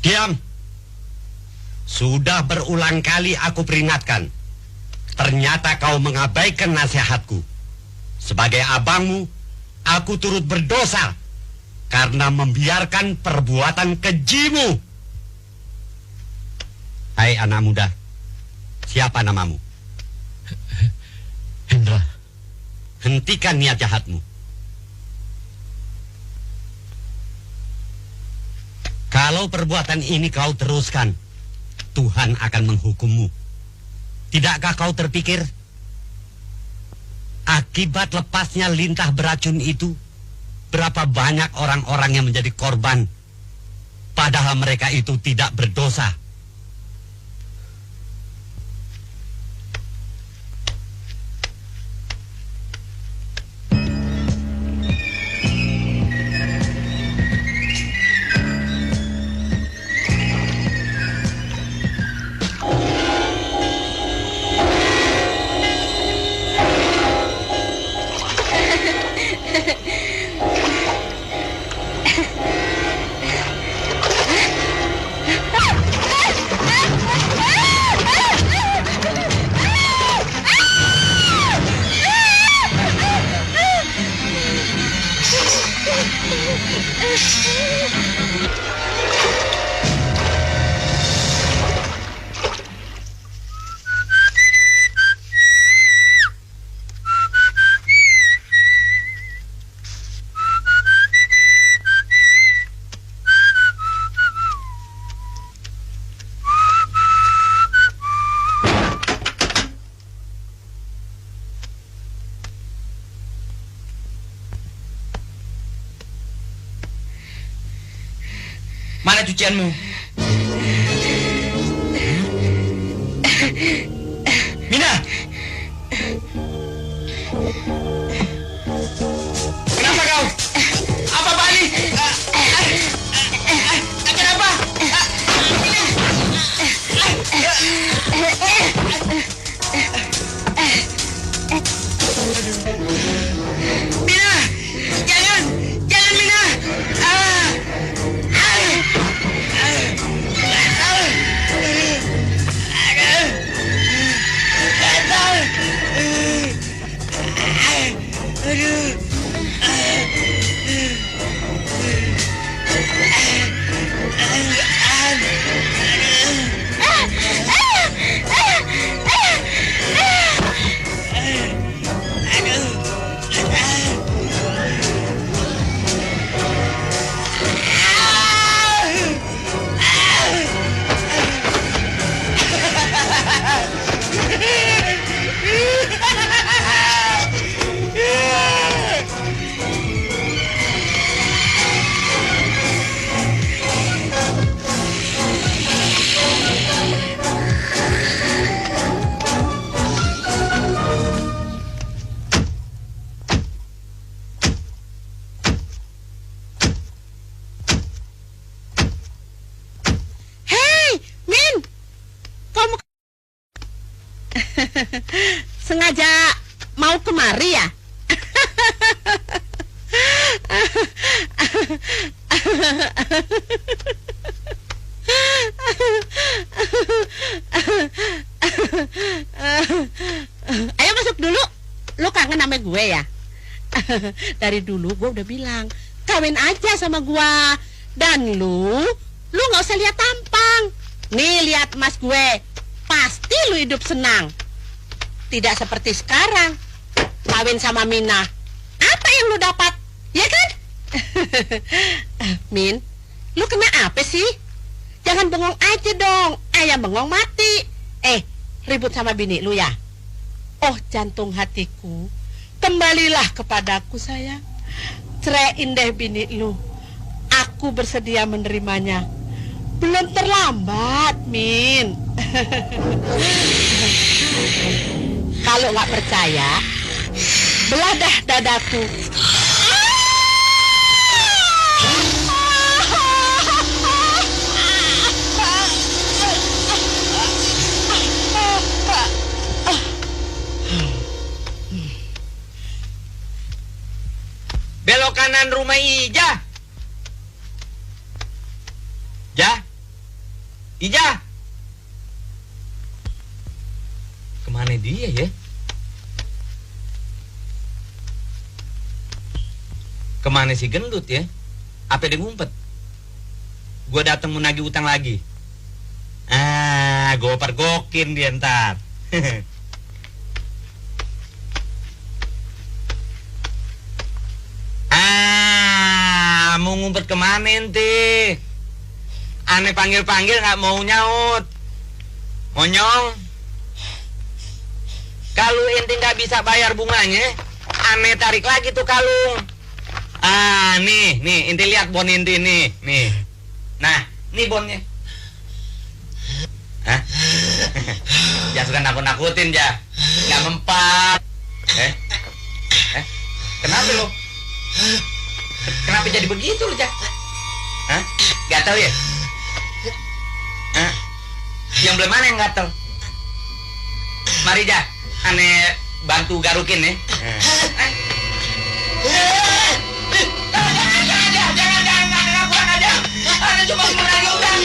Diam. Sudah berulang kali aku peringatkan. Ternyata kau mengabaikan nasihatku. Sebagai abangmu, aku turut berdosa karena membiarkan perbuatan kejimu. Hai anak muda, siapa namamu? Hendra. Hentikan niat jahatmu. Kalau perbuatan ini kau teruskan, Tuhan akan menghukummu. Tidakkah kau terpikir? Akibat lepasnya lintah beracun itu, berapa banyak orang-orang yang menjadi korban, padahal mereka itu tidak berdosa. Mana cucianmu? Mina! Kenapa kau? Apa Bali? Kenapa? Mina! Jangan Mina! Sengaja mau kemari ya? Ayo masuk dulu. Lu kangen sama gue ya? Dari dulu gue udah bilang kawin aja sama gue. Dan lu gak usah lihat tampang. Nih lihat mas gue, pasti lu hidup senang. Tidak seperti sekarang kawin sama Mina. Apa yang lu dapat? Ya kan? Min, lu kena apa sih? Jangan bengong aja dong. Ayam bengong mati. Ribut sama bini lu ya? Oh jantung hatiku, kembalilah kepadaku sayang. Ceraiin deh bini lu. Aku bersedia menerimanya. Belum terlambat, Min. Kalau nggak percaya, belah dah dadaku. Belok kanan rumah Ija. Ija. Kemana dia ya? Kemana si gendut ya? Apa dia ngumpet? Gua datang mau nagih utang lagi. Gua pergokin dia ntar. Mau ngumpet kemana ente? Aneh panggil-panggil gak mau nyaut. Monyong. Kalau ente gak bisa bayar bunganya, aneh tarik lagi tuh kalung. Nih, ente lihat bon ente nih. Nah, nih bonnya. Hah? Jangan suka nakut-nakutin, ja. Gak mempan. Kenapa lo? Kenapa jadi begitu lo, ja? Hah? Gatel ya? Hah? Yang belah mana yang gatel? Mari, ja. Aneh bantu garukin ya. Jangan kurang aja. Aneh cuma mau nagih utang.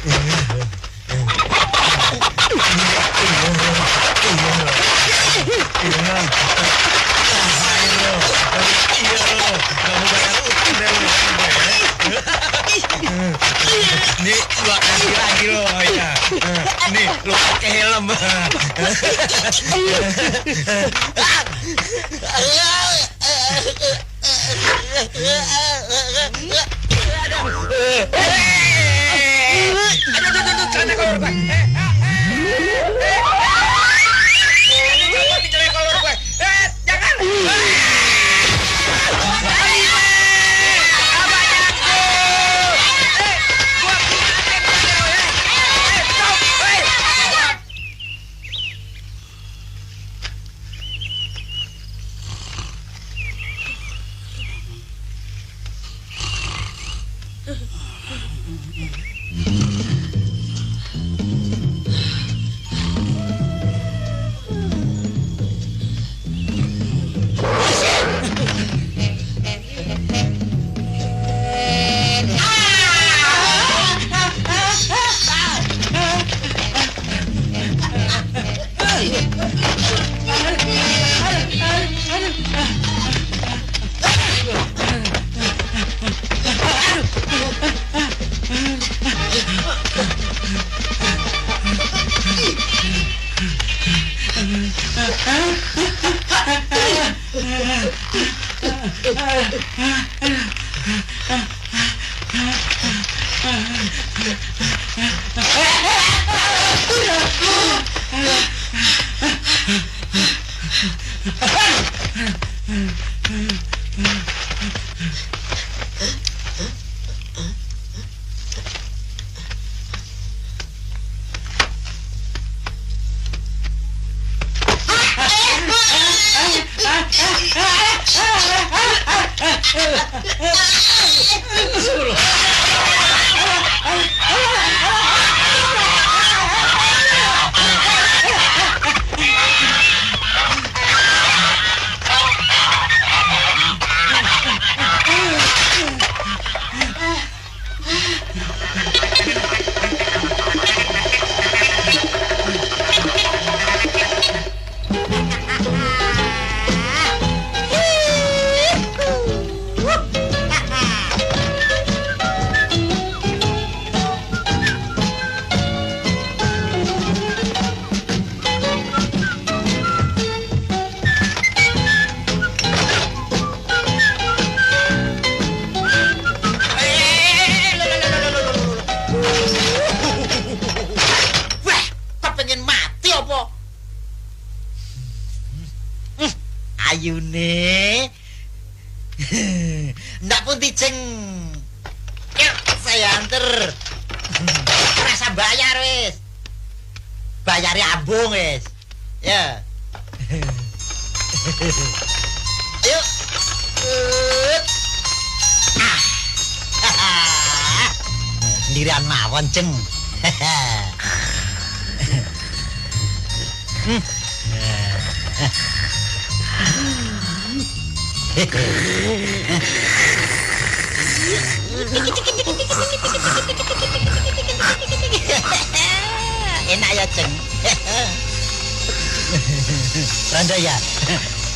Nih, gua kasih lagi lo ya. Nih, lo pakai helm. Ayune. Ndak pun dijeng. Yuk, saya anter. Rasa bayar wis. Bayar ambung wis. Ya. Ayo. Ndirian mawon, Jeng. Enak ya, Ceng. Randa ya,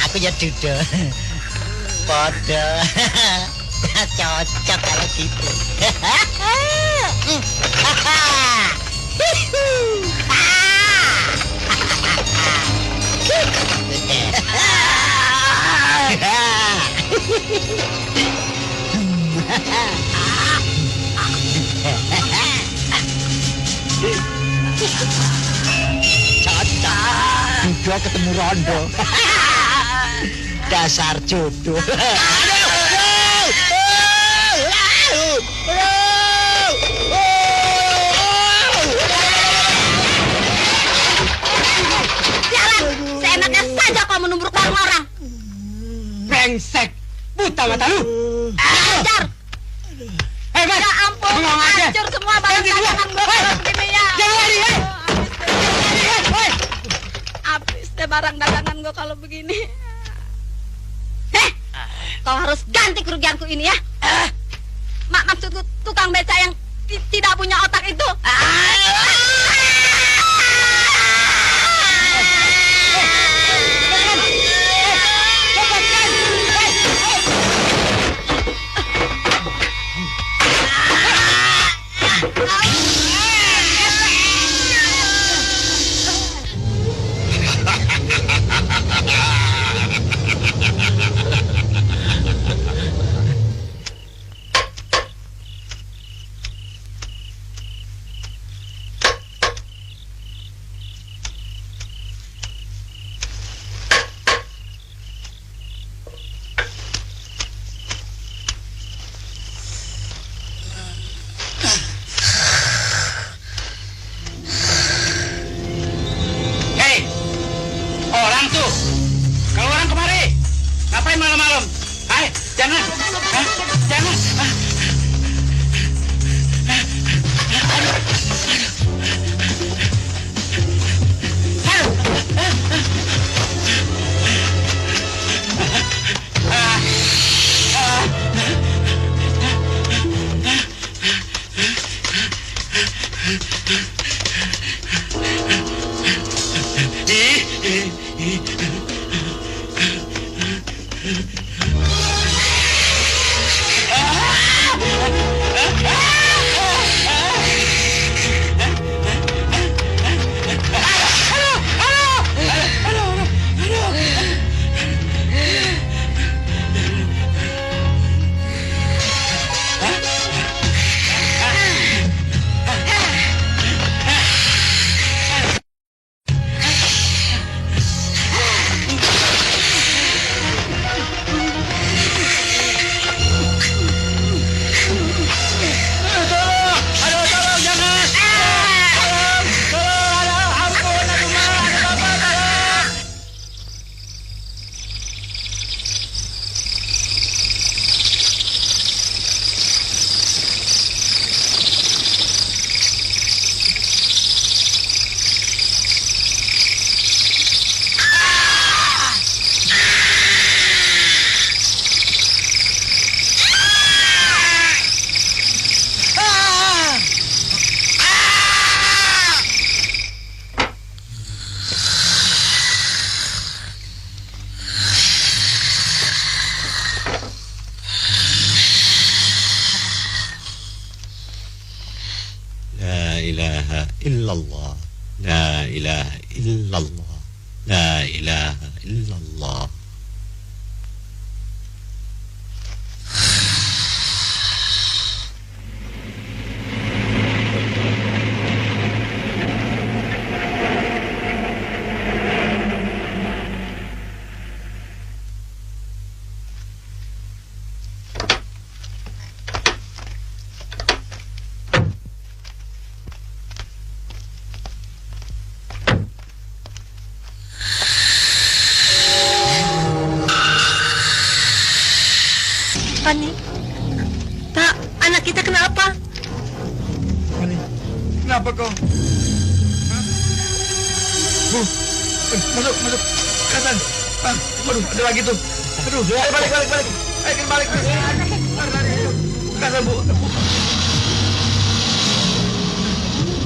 aku ya duda. Podo. Cocok kalau gitu. Cocok. Duda ketemu Rondo. Dasar jodoh. Seenaknya saja kau menumburuk orang-orang. Brengsek, buta mata lu. Ajar. Mas. Ya ampun, hancur semua barang dagangan gue begini ya. Jangan lari, Habis deh barang dagangan gue kalau begini. Kau harus ganti kerugianku ini ya. Maksudku tukang beca yang tidak nggak punya otak itu. illallah, la ilaha illallah, la ilaha illallah. Pani, Pak, anak kita kenapa? Pani, kenapa kau? Hah? Bu, masuk, Kasan. Waduh, ada lagi tuh. Aduh, ayo balik. Ayo kita balik. Kasan, Bu.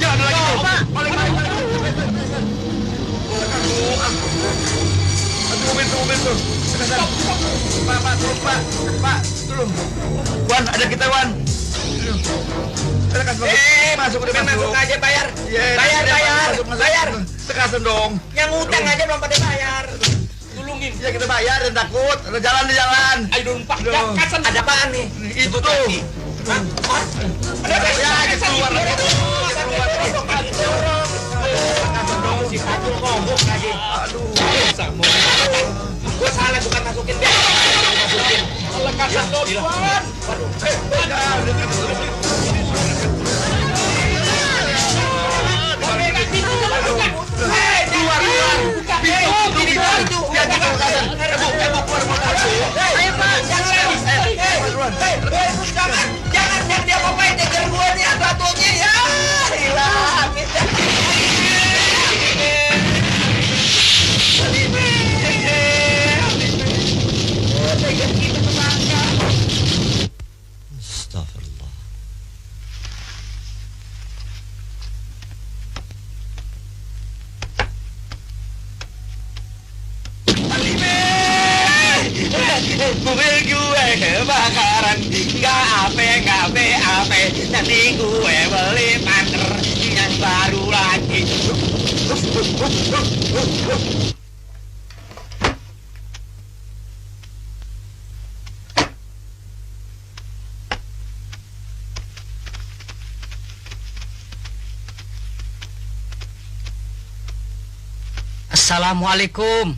Ya, ada lagi tuh. Balik. Aduh, mobil tuh. Kasan. Pak, tolong. Wan, ada kita, Wan. Masuk aja bayar. Bayar. Sekasen dong. Yang utang aja belum pada bayar. Tulungin. Ya kita bayar, dan takut. Ada jalan di jalan. Ayo dong, Pak. Kasan ada apaan nih? Itu tuh. Ada apa? Ya, kita keluar. Si Fatul ngomong lagi. Aduh. Sama. Gue salah bukan masukin dia. Masukin. Lekasan doang. Waduh. Keluar. Pintu. Ya, kita keluar. Ayo, Pak. Jangan dia ngapain jajar gue nih batunya ya. Hilang. Astagfirullah. nanti gue beli partner yang baru lagi. Assalamualaikum.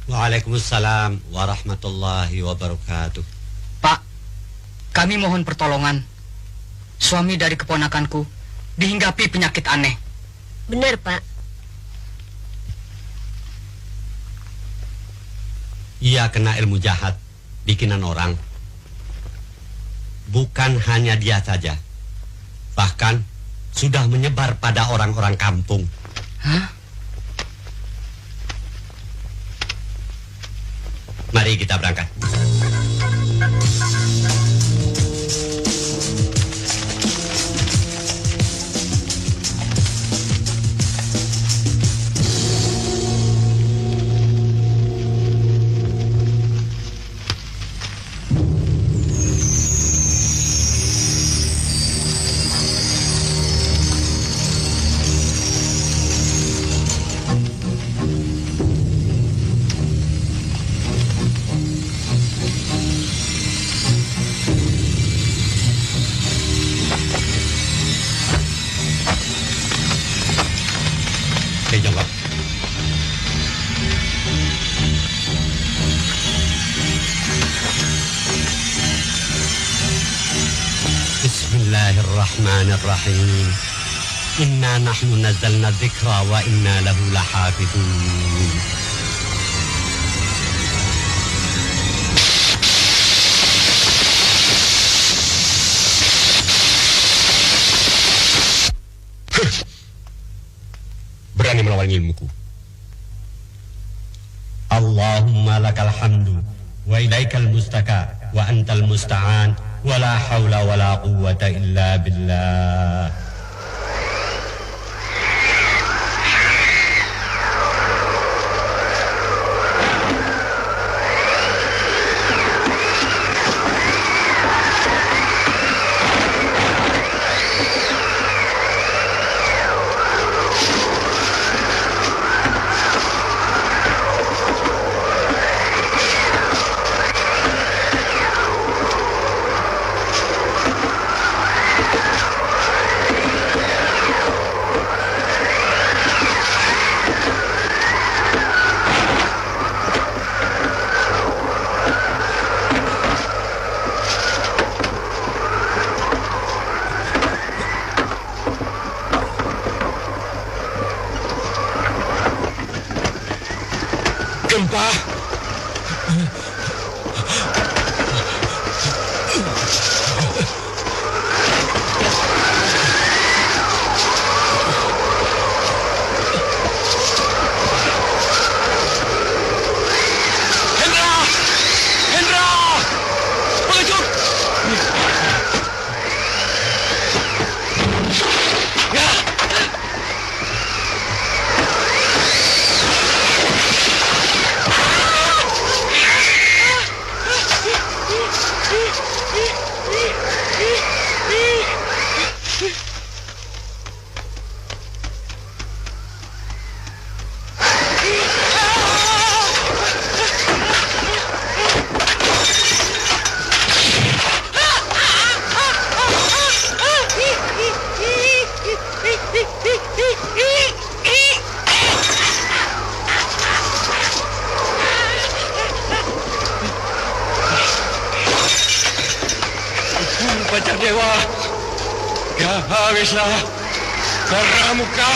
Waalaikumsalam warahmatullahi wabarakatuh. Pak, kami mohon pertolongan. Suami dari keponakanku dihinggapi penyakit aneh. Benar, Pak. Ia kena ilmu jahat, bikinan orang. Bukan hanya dia saja, bahkan sudah menyebar pada orang-orang kampung. Hah? Mari kita berangkat. Bismillahirrahmanirrahim. Inna nahnu nazzalna dzikra wa inna lahu lahafidun. Berani melawan ilmuku. Allahumma lakal hamdu wa ilaikal mustaka wa antal musta'an wa la hawla wa la quwwata illa billah. Gempa. Pacar dewa, ya habislah karena muka.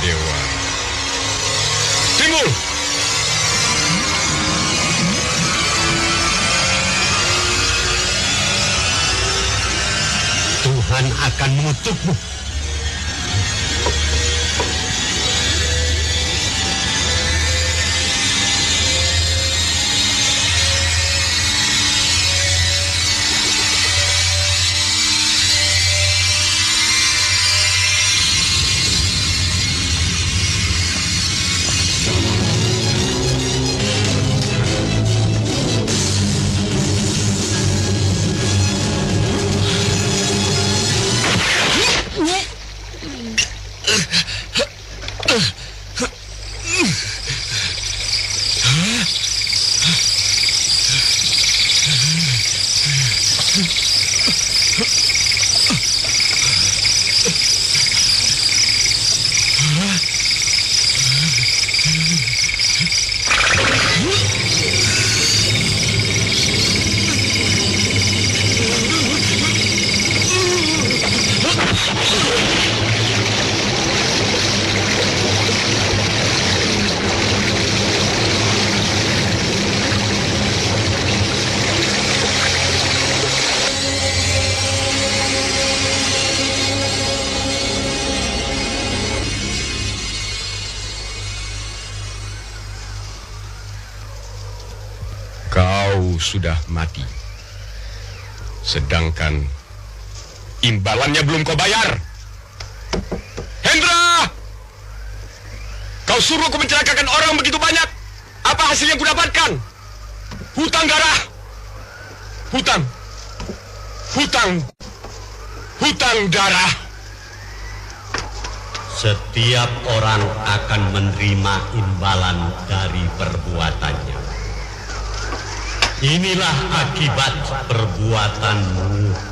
dewa. Timbul! Tuhan akan mengutukmu. Kau sudah mati. Sedangkan imbalannya belum kau bayar. Hendra! Kau suruh aku mencelakakan orang begitu banyak. Apa hasil yang kudapatkan? Hutang darah. Hutang darah. Setiap orang akan menerima imbalan dari perbuatannya. Inilah akibat perbuatanmu.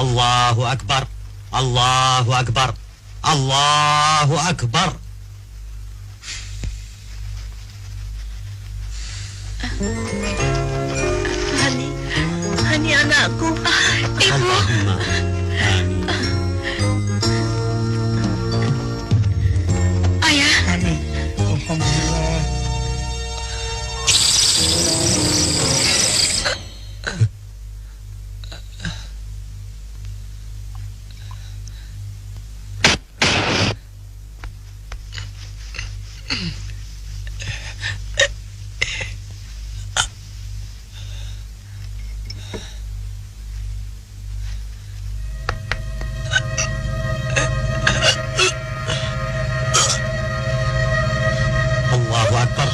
Allahu Akbar. Allahu Akbar. Allahu Akbar. Hani anakku. Ibu. Allahumma amin. Ayah. Hani, alhamdulillah. Allahu Akbar.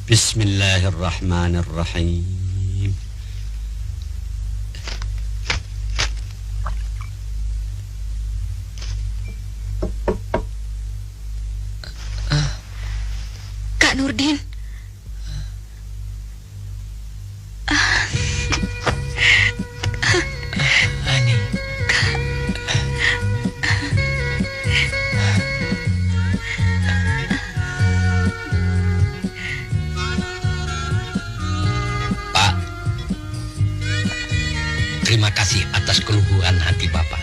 Bismillahirrahmanirrahim. Kak Nurdin. Hani. Pak, terima kasih atas keluhuran hati Bapak.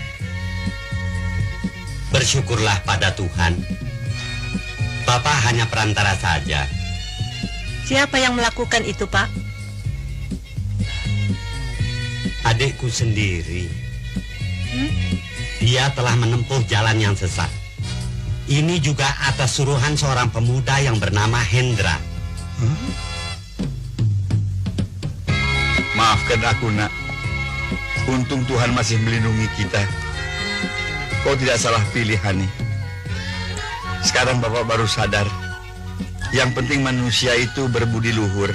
Bersyukurlah pada Tuhan. Bapak hanya perantara saja. Siapa yang melakukan itu, Pak? Adikku sendiri. Dia telah menempuh jalan yang sesat. Ini juga atas suruhan seorang pemuda yang bernama Hendra. Maafkan aku, nak. Untung Tuhan masih melindungi kita. Kau tidak salah pilih, Hani. Sekarang Bapak baru sadar. Yang penting manusia itu berbudi luhur.